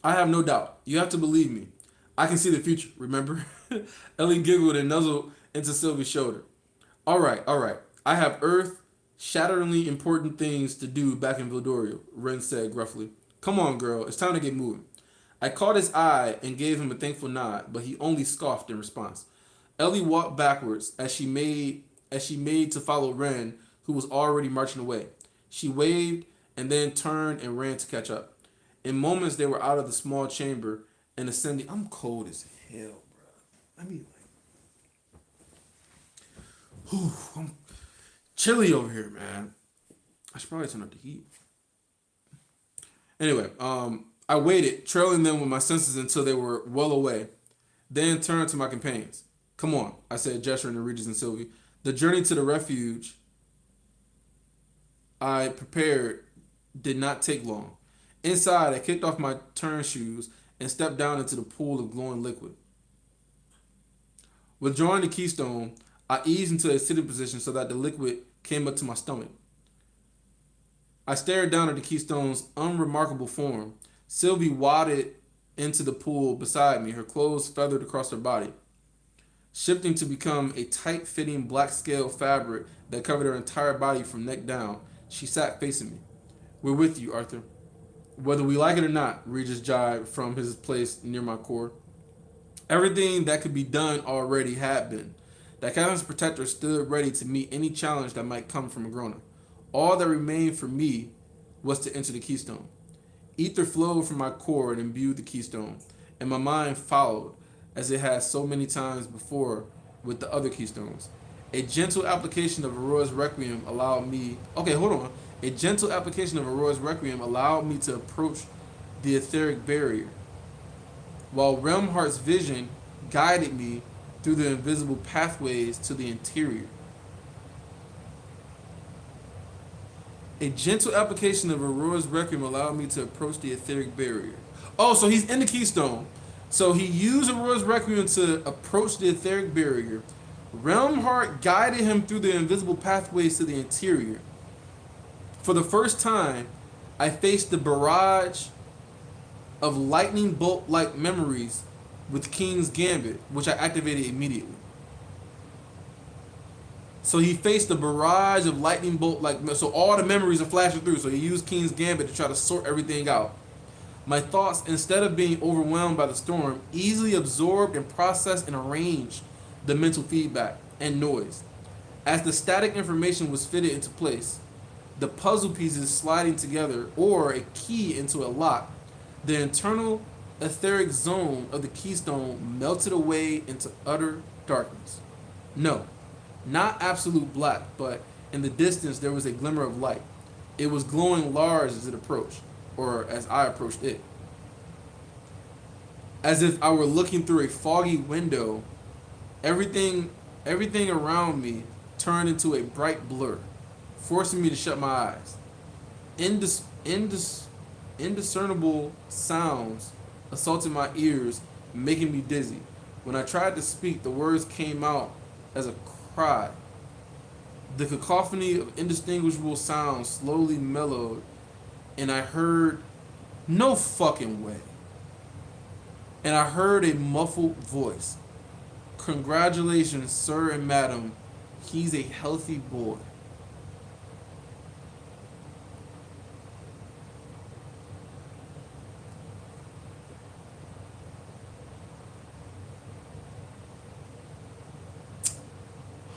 I have no doubt. You have to believe me. I can see the future, remember? Ellie giggled and nuzzled into Sylvie's shoulder. All right. I have earth-shatteringly important things to do back in Vildorio, Ren said gruffly. Come on, girl. It's time to get moving. I caught his eye and gave him a thankful nod, but he only scoffed in response. Ellie walked backwards as she made to follow Ren, who was already marching away. She waved and then turned and ran to catch up. In moments, they were out of the small chamber and ascending. I'm cold as hell, bro. I mean, like, whew, I'm chilly over here, man. I should probably turn up the heat. Anyway, I waited, trailing them with my senses until they were well away, then turned to my companions. Come on, I said, gesturing to Regis and Sylvie. The journey to the refuge I prepared did not take long. Inside, I kicked off my turn shoes and stepped down into the pool of glowing liquid. Withdrawing the keystone, I eased into a sitting position so that the liquid came up to my stomach. I stared down at the keystone's unremarkable form. Sylvie waded into the pool beside me, her clothes feathered across her body, shifting to become a tight-fitting black scale fabric that covered her entire body from neck down. She sat facing me. We're with you, Arthur. Whether we like it or not, Regis jibed from his place near my core. Everything that could be done already had been. The captain's protector stood ready to meet any challenge that might come from Agrona. All that remained for me was to enter the keystone. Ether flowed from my core and imbued the keystone, and my mind followed, as it has so many times before with the other keystones. A gentle application of Aurora's Requiem allowed me... Okay, hold on. A gentle application of Aurora's Requiem allowed me to approach the etheric barrier, while Realmheart's vision guided me through the invisible pathways to the interior. A gentle application of Aurora's Requiem allowed me to approach the etheric barrier. Oh, so he's in the keystone. So he used Aurora's Requiem to approach the etheric barrier. Realmheart guided him through the invisible pathways to the interior. For the first time, I faced the barrage of lightning bolt-like memories with King's Gambit, which I activated immediately. So he faced the barrage of lightning bolt-like... So all the memories are flashing through. So he used King's Gambit to try to sort everything out. My thoughts, instead of being overwhelmed by the storm, easily absorbed and processed and arranged the mental feedback and noise. As the static information was fitted into place, the puzzle pieces sliding together, or a key into a lock, the internal etheric zone of the keystone melted away into utter darkness. No, not absolute black, but in the distance there was a glimmer of light. It was glowing large as it approached, or as I approached it. As if I were looking through a foggy window, everything around me turned into a bright blur, forcing me to shut my eyes. Indiscernible sounds assaulted my ears, making me dizzy. When I tried to speak, the words came out as a cry. The cacophony of indistinguishable sounds slowly mellowed, and I heard, no fucking way. And I heard a muffled voice. Congratulations, sir and madam. He's a healthy boy.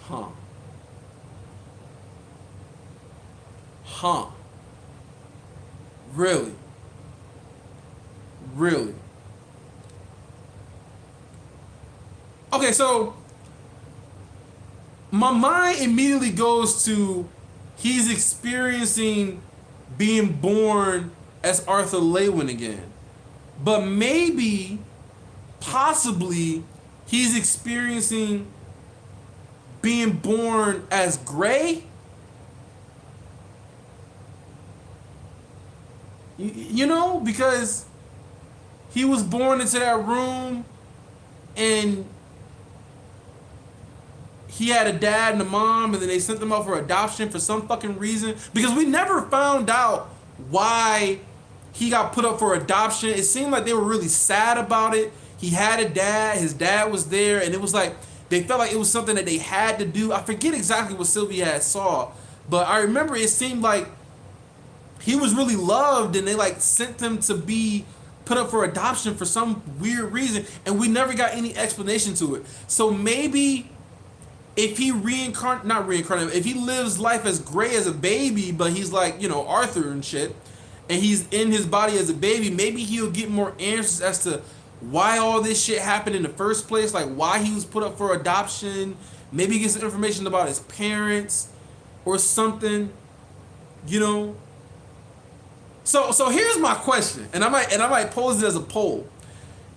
Huh. Huh. Really? Really? Okay, so my mind immediately goes to he's experiencing being born as Arthur Lewin again. But maybe, possibly, he's experiencing being born as Gray. You know, because he was born into that room and he had a dad and a mom, and then they sent them out for adoption for some fucking reason. Because we never found out why he got put up for adoption. It seemed like they were really sad about it. He had a dad, his dad was there, and it was like, they felt like it was something that they had to do. I forget exactly what Sylvia had saw, but I remember it seemed like he was really loved, and they like sent him to be put up for adoption for some weird reason, and we never got any explanation to it. So maybe if he if he lives life as Gray as a baby, but he's like, you know, Arthur and shit, and he's in his body as a baby, maybe he'll get more answers as to why all this shit happened in the first place, like why he was put up for adoption. Maybe he gets information about his parents or something, you know. So here's my question, and I might pose it as a poll.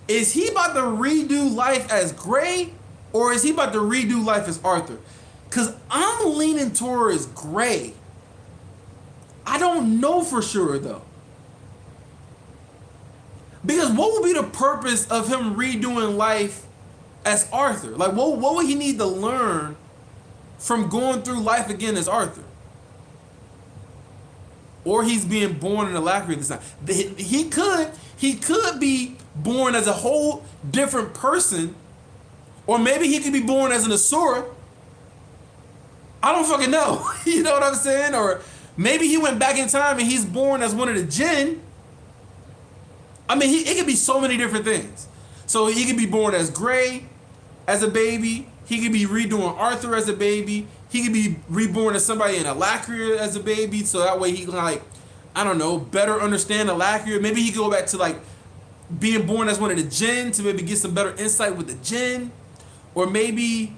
Is he about to redo life as Gray, or is he about to redo life as Arthur? Cause I'm leaning towards Gray. I don't know for sure though. Because what would be the purpose of him redoing life as Arthur? Like, what would he need to learn from going through life again as Arthur? Or he's being born in Alacrity this time. He could be born as a whole different person, or maybe he could be born as an Asura. I don't fucking know. You know what I'm saying? Or maybe he went back in time and he's born as one of the Jinn. I mean, it could be so many different things. So he could be born as Gray as a baby. He could be redoing Arthur as a baby. He could be reborn as somebody in Alacria as a baby. So that way he can, like, I don't know, better understand Alacria. Maybe he could go back to, like, being born as one of the Jinn to maybe get some better insight with the Jinn. Or maybe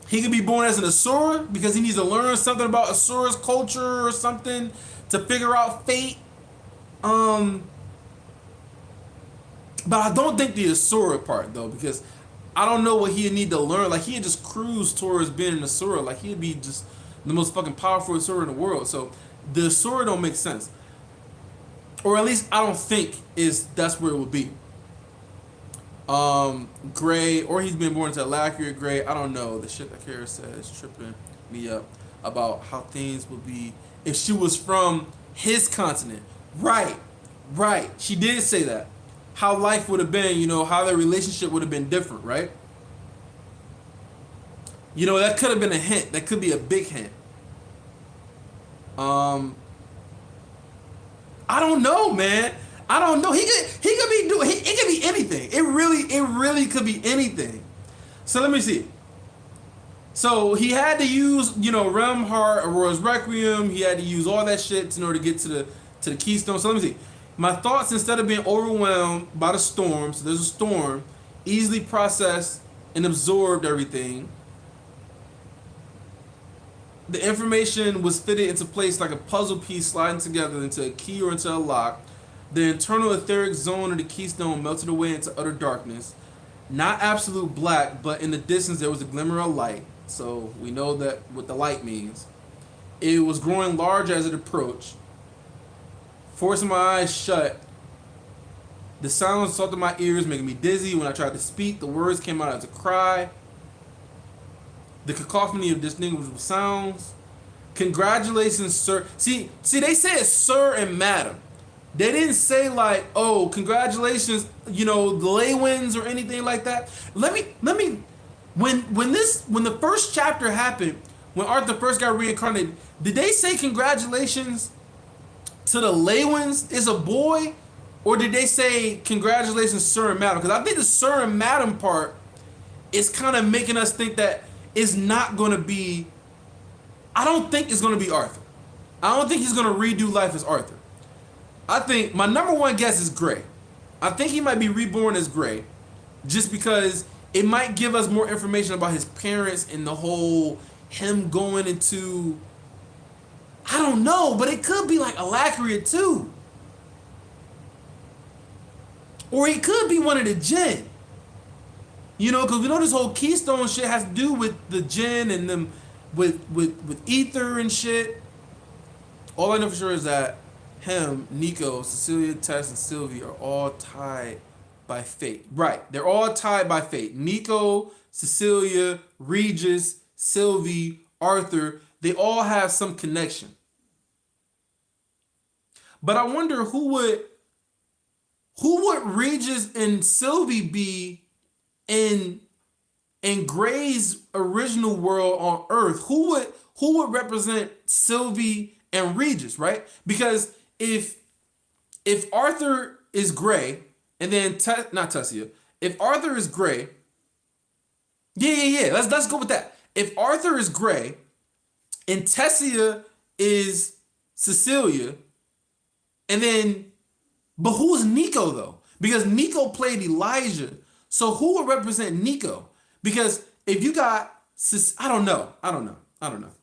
he could be born as an Asura because he needs to learn something about Asura's culture or something to figure out fate. But I don't think the Asura part though, because I don't know what he'd need to learn. Like, he'd just cruise towards being an Asura. Like, he'd be just the most fucking powerful Asura in the world. So the Asura don't make sense. Or at least I don't think that's where it would be. Gray, or he's been born into Alacria Gray. I don't know. The shit that Kara said is tripping me up about how things would be if she was from his continent. Right. She did say that. How life would have been, you know, how their relationship would have been different, right? You know, that could have been a hint. That could be a big hint. I don't know, man. I don't know. He could be doing. It could be anything. It really could be anything. So let me see. So he had to use, you know, Realm Heart, Aurora's Requiem. He had to use all that shit in order to get to the Keystone. So let me see. My thoughts, instead of being overwhelmed by the storm, so there's a storm, easily processed and absorbed everything. The information was fitted into place like a puzzle piece sliding together into a key or into a lock. The internal etheric zone of the Keystone melted away into utter darkness. Not absolute black, but in the distance there was a glimmer of light. So we know that what the light means. It was growing large as it approached. Forcing my eyes shut, the sounds assaulted my ears, making me dizzy. When I tried to speak, the words came out as a cry. The cacophony of distinguishable sounds. Congratulations, sir. See, they said sir and madam. They didn't say like, oh, congratulations, you know, the Leywins or anything like that. Let me. When the first chapter happened, when Arthur first got reincarnated, did they say congratulations to the Leywins is a boy, or did they say congratulations, sir and madam? Because I think the sir and madam part is kind of making us think that it's not going to be. I don't think it's going to be Arthur. I don't think he's going to redo life as Arthur. I think my number one guess is Gray. I think he might be reborn as Gray, just because it might give us more information about his parents and the whole him going into. I don't know, but it could be like Alacria too. Or he could be one of the Jinn. You know, because we know this whole Keystone shit has to do with the Jinn and them with Ether and shit. All I know for sure is that him, Nico, Cecilia, Tess, and Sylvie are all tied by fate. Right, they're all tied by fate. Nico, Cecilia, Regis, Sylvie, Arthur, they all have some connection. But I wonder who would Regis and Sylvie be in Gray's original world on Earth? Who would represent Sylvie and Regis, right? Because if Arthur is Gray, and then not Tessia, if Arthur is Gray, yeah. Let's go with that. If Arthur is Gray, and Tessia is Cecilia, And then, but who's Nico though? Because Nico played Elijah. So who would represent Nico? Because if you got, I don't know. I don't know.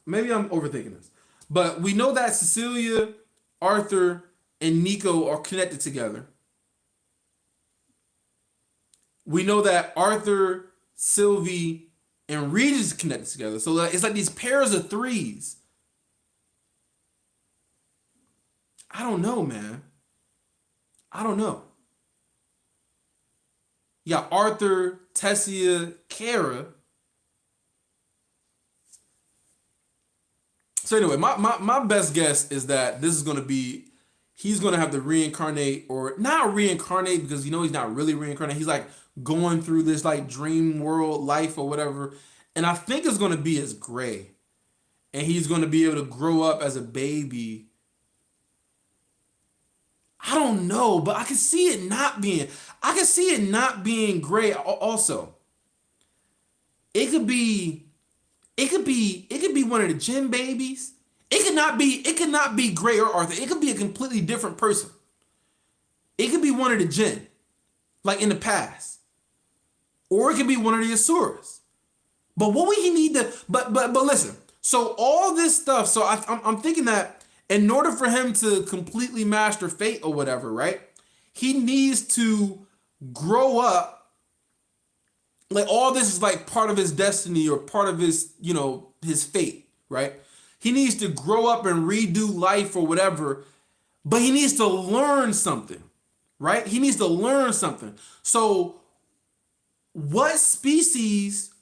Maybe I'm overthinking this. But we know that Cecilia, Arthur, and Nico are connected together. We know that Arthur, Sylvie, and Regis connected together. So it's like these pairs of threes. I don't know, man. I don't know. You got Arthur, Tessia, Kara. So anyway, my best guess is that this is gonna be he's gonna have to reincarnate or not reincarnate because you know he's not really reincarnate. He's like going through this like dream world life or whatever. And I think it's gonna be as Gray. And he's gonna be able to grow up as a baby. I don't know, but I can see it not being. I can see it not being Gray. Also, it could be. It could be. It could be one of the Jinn babies. It could not be. It could not be Gray or Arthur. It could be a completely different person. It could be one of the Jinn, like in the past, or it could be one of the Asuras. But what would he need to? But listen. So all this stuff. So I'm thinking that in order for him to completely master fate or whatever, right? He needs to grow up. Like all this is like part of his destiny or part of his, you know, his fate, right? He needs to grow up and redo life or whatever, but he needs to learn something, right? He needs to learn something. So what species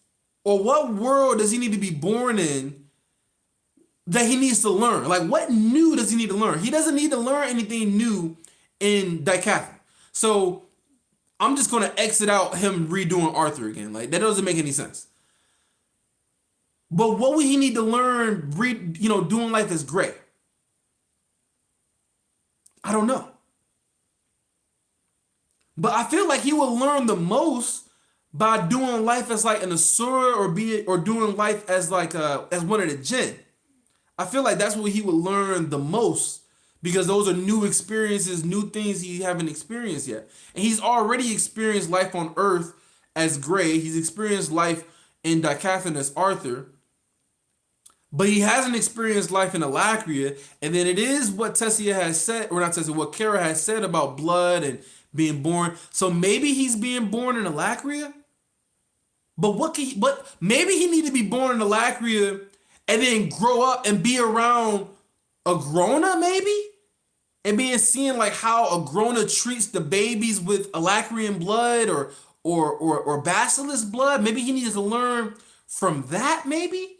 or what world does he need to be born in that he needs to learn? Like, what new does he need to learn? He doesn't need to learn anything new in Decathlon. So I'm just going to exit out him redoing Arthur again. Like, that doesn't make any sense. But what would he need to learn, doing life as Gray? I don't know. But I feel like he will learn the most by doing life as like an Asura or doing life as like as one of the Jinn. I feel like that's what he would learn the most because those are new experiences, new things he haven't experienced yet. And he's already experienced life on Earth as Gray. He's experienced life in Decathlon as Arthur. But he hasn't experienced life in Alacria. And then it is what Tessia has said, or not Tessia, what Kara has said about blood and being born. So maybe he's being born in Alacria. But maybe he need to be born in Alacria and then grow up and be around Agrona, maybe? And seeing like how Agrona treats the babies with Alacrian blood or Basilisk blood. Maybe he needs to learn from that, maybe?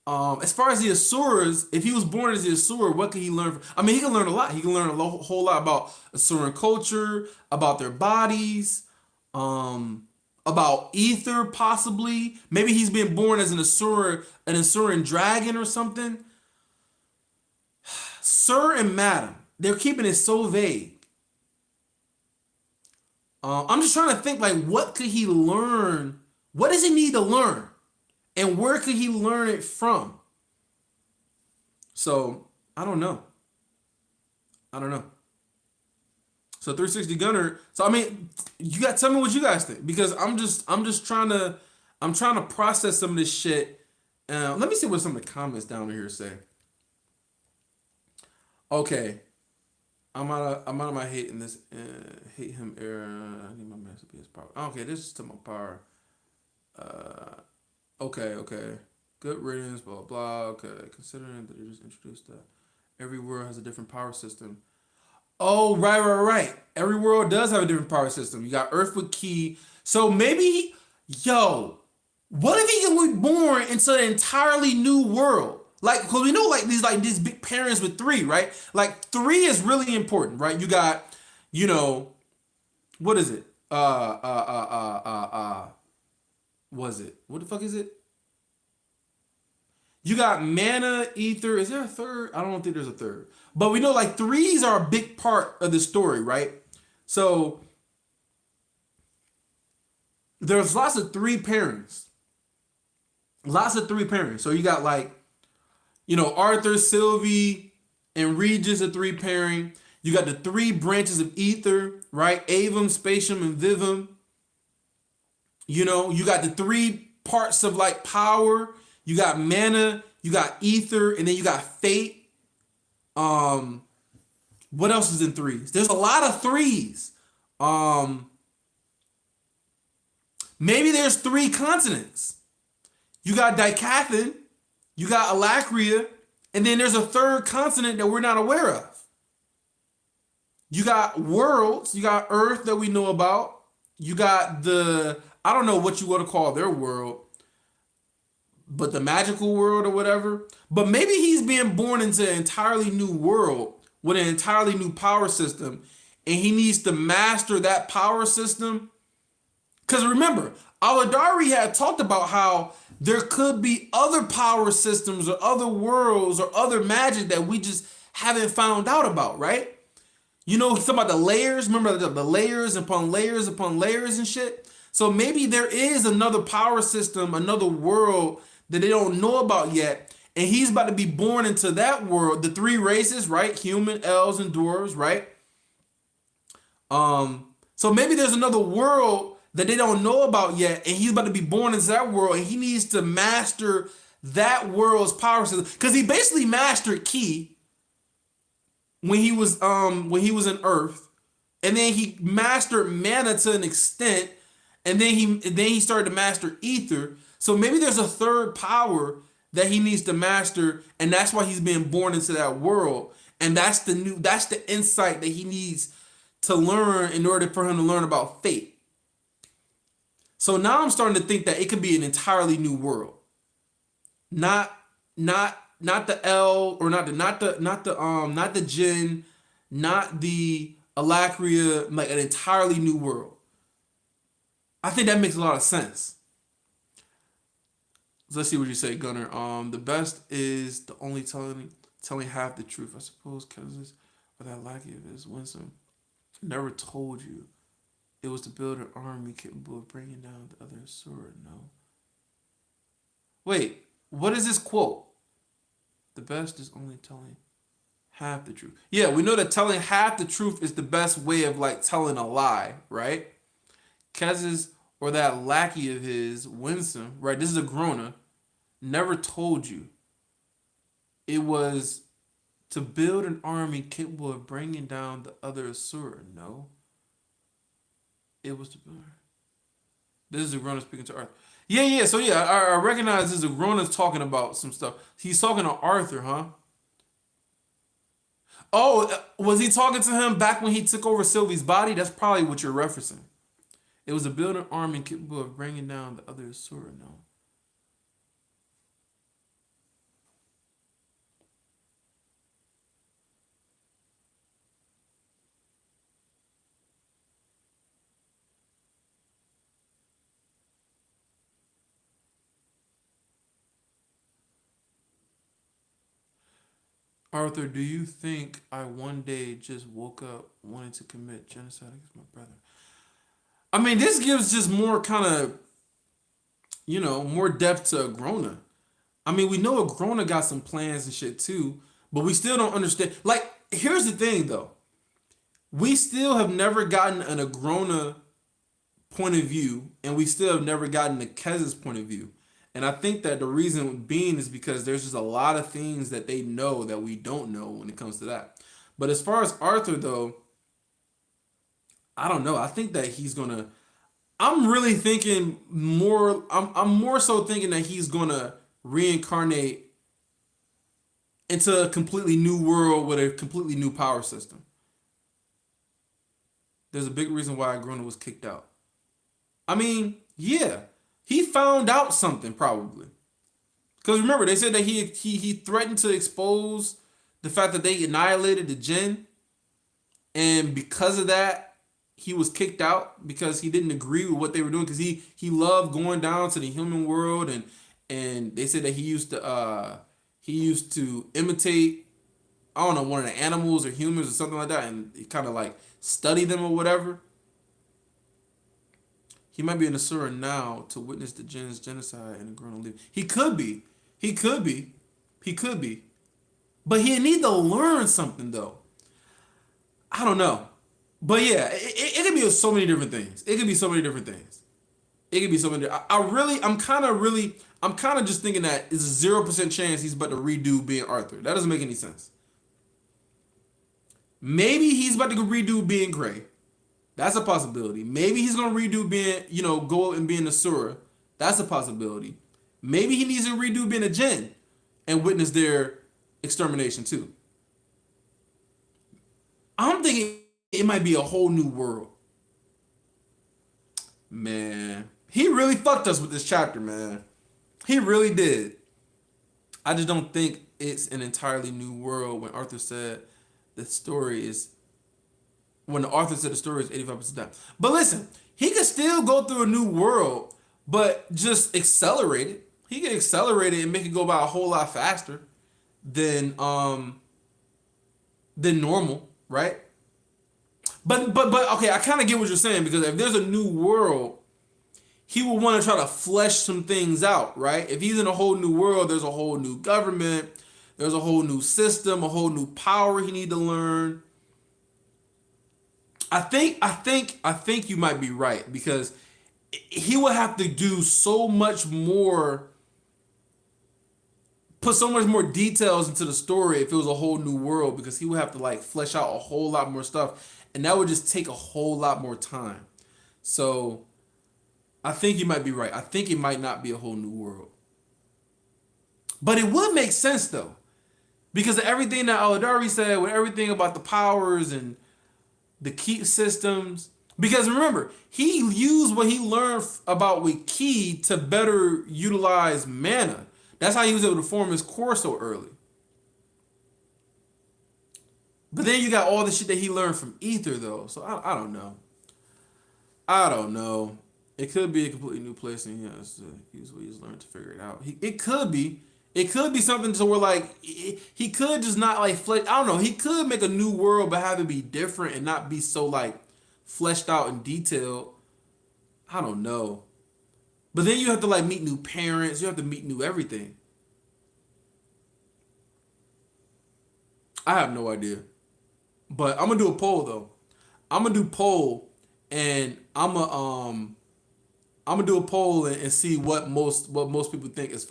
As far as the Asuras, if he was born as the Asura, what could he learn from? I mean, he can learn a lot. He can learn whole lot about Asuran culture, about their bodies, about ether, possibly. Maybe he's been born as an Asuran dragon or something. Sir and Madam, they're keeping it so vague. I'm just trying to think, like, what could he learn? What does he need to learn? And where could he learn it from? So, I don't know. So 360 Gunner. So I mean, tell me what you guys think because I'm just trying to process some of this shit. Let me see what some of the comments down here say. Okay, I'm out of my hate in this hate him era. I need my master PS power. Okay, this is to my power. Okay. Good riddance, blah blah. Okay, considering that they just introduced that every world has a different power system. Oh, right. Every world does have a different power system. You got Earth with Ki. So maybe, what if he can be born into an entirely new world? Like, because we know these big parents with 3, right? Like 3 is really important, right? You got, what is it? What the fuck is it? You got mana, ether. Is there a third? I don't think there's a third. But we know like 3s are a big part of the story, right? So there's lots of 3 pairings. So you got like, Arthur, Sylvie, and Regis a three pairing. You got the three branches of ether, right? Avum, Spatium, and Vivum. You know, you got the three parts of like power. You got mana, you got ether, and then you got fate. Um, what else is in threes? There's a lot of threes. Um, maybe there's three continents. You got Dicathin, you got Alacria, and then there's a third continent that we're not aware of. You got worlds, you got Earth that we know about. You got I don't know what you want to call their world, but the magical world or whatever. But maybe he's being born into an entirely new world with an entirely new power system, and he needs to master that power system. Because remember, Aladari had talked about how there could be other power systems or other worlds or other magic that we just haven't found out about, right? You know, he's talking about the layers. Remember the layers upon layers upon layers and shit? So maybe there is another power system, another world that they don't know about yet. And he's about to be born into that world. The three races, right? Human, elves, and dwarves, right? So maybe there's another world that they don't know about yet, and he's about to be born into that world, and he needs to master that world's power system. Because he basically mastered Ki when he was in Earth, and then he mastered mana to an extent, and then he started to master ether. So maybe there's a third power that he needs to master, and that's why he's being born into that world. And that's the insight that he needs to learn in order for him to learn about fate. So now I'm starting to think that it could be an entirely new world. Not the L, or not the Jinn, not the Alacria, like an entirely new world. I think that makes a lot of sense. So let's see what you say, Gunner. The best is the only telling half the truth. I suppose because or that lack of his wisdom never told you it was to build an army capable of bringing down the other sword. No. Wait, what is this quote? The best is only telling half the truth. Yeah, we know that telling half the truth is the best way of like telling a lie, right? Kez's or that lackey of his, Winsome, right? This is a Grona, never told you it was to build an army capable of bringing down the other Asura. No. It was to build. This is a Grona speaking to Arthur. Yeah. So yeah, I recognize this is a Grona's talking about some stuff. He's talking to Arthur, huh? Oh, was he talking to him back when he took over Sylvie's body? That's probably what you're referencing. It was a building army capable of bringing down the other Asura. No. Arthur, do you think I one day just woke up wanting to commit genocide against my brother? I mean, this gives just more kind of, more depth to Agrona. I mean, we know Agrona got some plans and shit too, but we still don't understand. Like, here's the thing though. We still have never gotten an Agrona point of view, and we still have never gotten a Kez's point of view. And I think that the reason being is because there's just a lot of things that they know that we don't know when it comes to that. But as far as Arthur though, I don't know. I think that he's gonna. I'm really thinking more. I'm more so thinking that he's gonna reincarnate into a completely new world with a completely new power system. There's a big reason why Agrona was kicked out. I mean, yeah, he found out something probably. Because remember, they said that he threatened to expose the fact that they annihilated the Jinn, and because of that, he was kicked out because he didn't agree with what they were doing. Because he loved going down to the human world, and they said that he used to imitate, I don't know, one of the animals or humans or something like that, and he kind of like study them or whatever. He might be in Asura now to witness the Jinn's genocide and the Grona leave. He could be. He could be. He could be. But he need to learn something though. I don't know. But yeah, it could be so many different things. It could be so many different things. It could be so many. I'm kind of just thinking that it's a 0% chance he's about to redo being Arthur. That doesn't make any sense. Maybe he's about to redo being Gray. That's a possibility. Maybe he's gonna redo being, go and being Asura. That's a possibility. Maybe he needs to redo being a Jinn and witness their extermination too. I'm thinking it might be a whole new world. Man, he really fucked us with this chapter, man. He really did. I just don't think it's an entirely new world when Arthur said the story is when Arthur said the story is 85% done. But listen, he could still go through a new world, but just accelerate it. He can accelerate it and make it go by a whole lot faster than normal, right? But okay, I kind of get what you're saying, because if there's a new world, he will want to try to flesh some things out, right? If he's in a whole new world, there's a whole new government, there's a whole new system, a whole new power he need to learn. I think you might be right, because he would have to do so much more, put so much more details into the story if it was a whole new world, because he would have to like flesh out a whole lot more stuff, and that would just take a whole lot more time. So I think you might be right. I think it might not be a whole new world. But it would make sense though, because of everything that Aladari said, with everything about the powers and the key systems. Because remember, he used what he learned about with Ki to better utilize mana. That's how he was able to form his core so early. But then you got all the shit that he learned from Ether though. So I don't know. I don't know. It could be a completely new place, and he has to use what he's learned to figure it out. It could be. It could be something to where like he could just not like flesh. I don't know. He could make a new world, but have it be different and not be so like fleshed out and detailed. I don't know. But then you have to like meet new parents. You have to meet new everything. I have no idea. But I'm gonna do a poll though. I'm gonna do poll, and I'm gonna do a poll and see what most people think as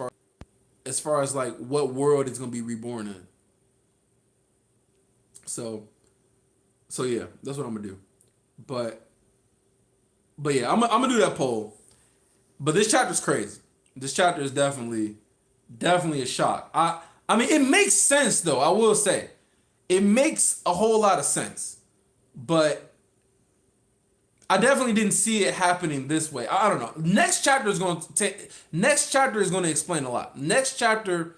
far as like what world it's gonna be reborn in. So yeah, that's what I'm gonna do. But yeah, I'm gonna do that poll. But this chapter's crazy. This chapter is definitely a shock. I mean, it makes sense though. I will say, it makes a whole lot of sense. But I definitely didn't see it happening this way. I don't know. Next chapter is going to explain a lot. Next chapter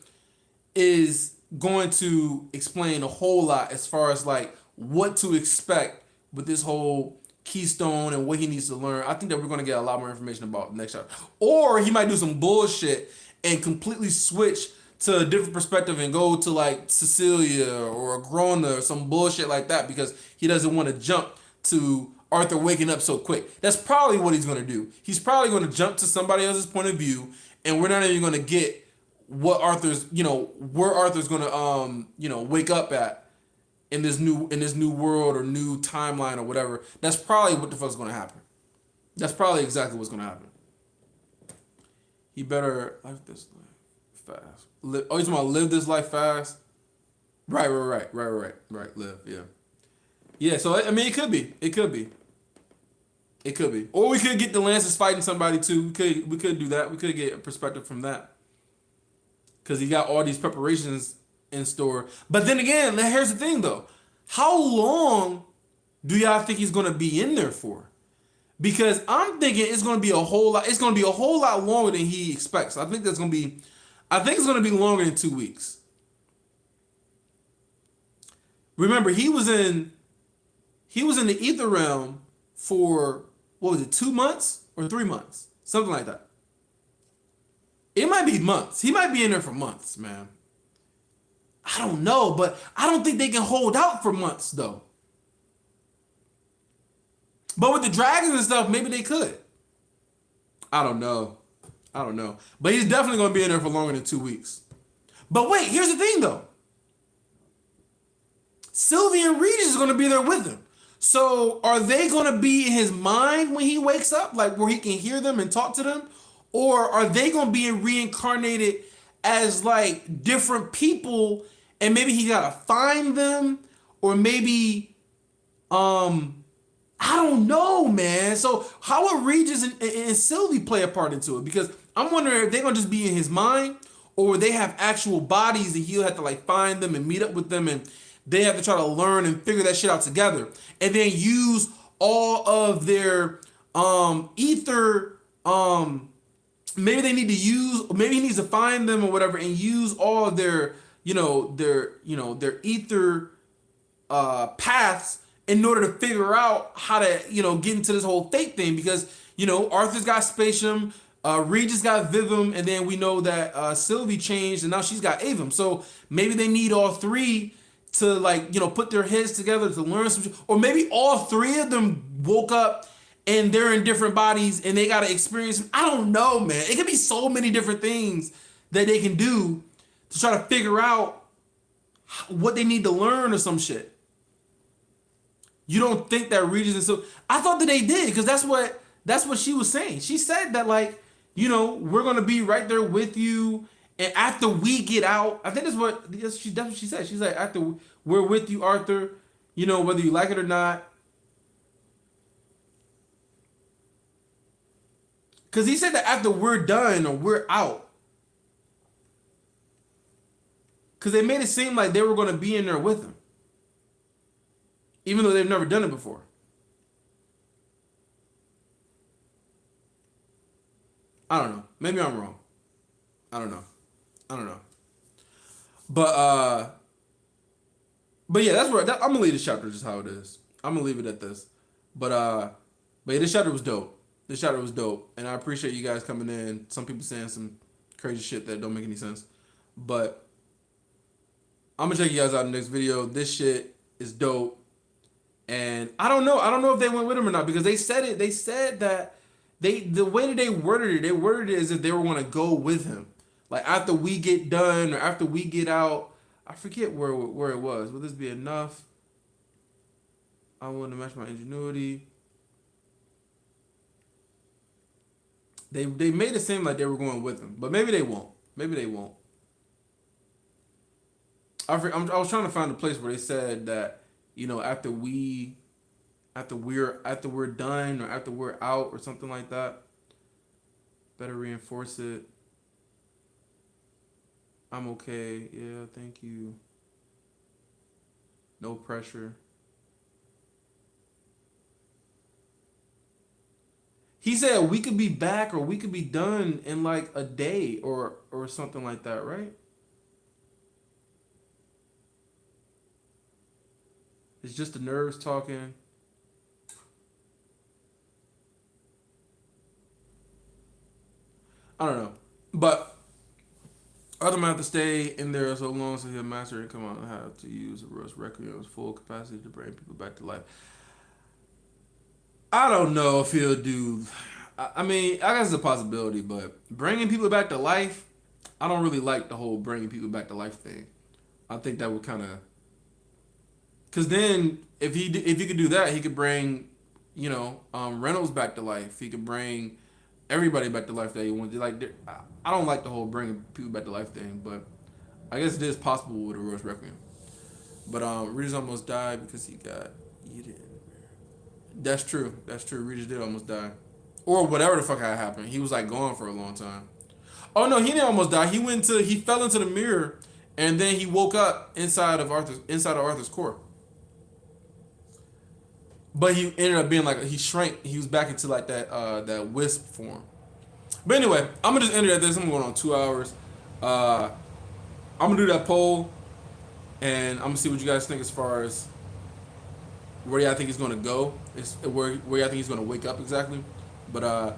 is going to explain a whole lot as far as like what to expect with this whole keystone and what he needs to learn. I think that we're going to get a lot more information about the next chapter. Or he might do some bullshit and completely switch to a different perspective and go to like Cecilia or Grona or some bullshit like that, because he doesn't want to jump to Arthur waking up so quick. That's probably what he's going to do. He's probably going to jump to somebody else's point of view, and we're not even going to get what Arthur's, where Arthur's going to, wake up at in this new world or new timeline or whatever. That's probably what the fuck's going to happen. That's probably exactly what's going to happen. He better live this life fast. You're talking about live this life fast? Right. Live, yeah. Yeah, so I mean, it could be. Or we could get the Lancers fighting somebody too. We could do that. We could get a perspective from that, because he got all these preparations in store. But then again, here's the thing though: how long do y'all think he's gonna be in there for? Because I'm thinking it's gonna be a whole lot. It's gonna be a whole lot longer than he expects. I think it's gonna be longer than 2 weeks. Remember, he was in the ether realm for, what was it, 2 months or 3 months? Something like that. It might be months. He might be in there for months, man. I don't know, but I don't think they can hold out for months, though. But with the dragons and stuff, maybe they could. I don't know. But he's definitely going to be in there for longer than 2 weeks. But wait, here's the thing, though. Sylvie and Regis is gonna be there with him. So are they gonna be in his mind when he wakes up, like where he can hear them and talk to them, or are they gonna be reincarnated as like different people, and maybe he gotta find them, or maybe I don't know, man. So how would Regis and Sylvie play a part into it? Because I'm wondering if they're gonna just be in his mind, or would they have actual bodies and he'll have to like find them and meet up with them, and they have to try to learn and figure that shit out together, and then use all of their ether. Maybe they need to use. Maybe he needs to find them or whatever, and use all of their their ether paths in order to figure out how to get into this whole fate thing, because Arthur's got Spatium, Regis got Vivum, and then we know that Sylvie changed and now she's got Avum. So maybe they need all three to like put their heads together to learn some shit. Or maybe all three of them woke up and they're in different bodies and they got to experience. I don't know, man. It could be so many different things that they can do to try to figure out what they need to learn or some shit. You don't think that Regis and so I thought that they did, because that's what she was saying. She said that like, we're gonna be right there with you, and after we get out, I think that's what she said. She's like, after we're with you, Arthur, whether you like it or not. Because he said that after we're done or we're out. Because they made it seem like they were gonna be in there with him, even though they've never done it before. I don't know. Maybe I'm wrong. I don't know. But yeah, that's where I'm gonna leave this chapter just how it is. I'm gonna leave it at this. But yeah, this chapter was dope. And I appreciate you guys coming in. Some people saying some crazy shit that don't make any sense, but I'm gonna check you guys out in the next video. This shit is dope. And I don't know if they went with him or not, because they said it. They said that the way that they worded it as if they were going to go with him, like after we get done or after we get out. I forget where it was. Will this be enough? I want to match my ingenuity. They made it seem like they were going with him, but maybe they won't. I was trying to find a place where they said that after we're done or after we're out or something like that. Better reinforce it. I'm okay. Yeah, thank you. No pressure. He said we could be back or we could be done in like a day or something like that, right? It's just the nerves talking. I don't know. But Arthur might have to stay in there so long so he'll master and come out and have to use the Rose Requiem's full capacity to bring people back to life. I don't know if he'll do. I mean, I guess it's a possibility, but bringing people back to life, I don't really like the whole bringing people back to life thing. I think that would kind of, because then if he could do that, he could bring, Reynolds back to life. He could bring everybody back to life that he wanted. Like, I don't like the whole bringing people back to life thing, but I guess it is possible with a Rose Requiem. But Regis almost died because he got eaten. That's true. Regis did almost die, or whatever the fuck had happened. He was like gone for a long time. Oh no, he didn't almost die. He fell into the mirror, and then he woke up inside of Arthur's core. But he ended up being like, he shrank. He was back into like that wisp form. But anyway, I'm gonna just end it at this. I'm going on 2 hours. I'm gonna do that poll, and I'm gonna see what you guys think as far as where y'all think he's gonna go. Where y'all think he's gonna wake up exactly. But I'm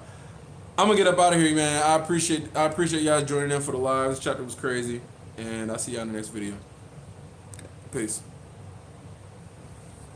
gonna get up out of here, man. I appreciate y'all joining in for the live. This chapter was crazy, and I'll see y'all in the next video. Peace.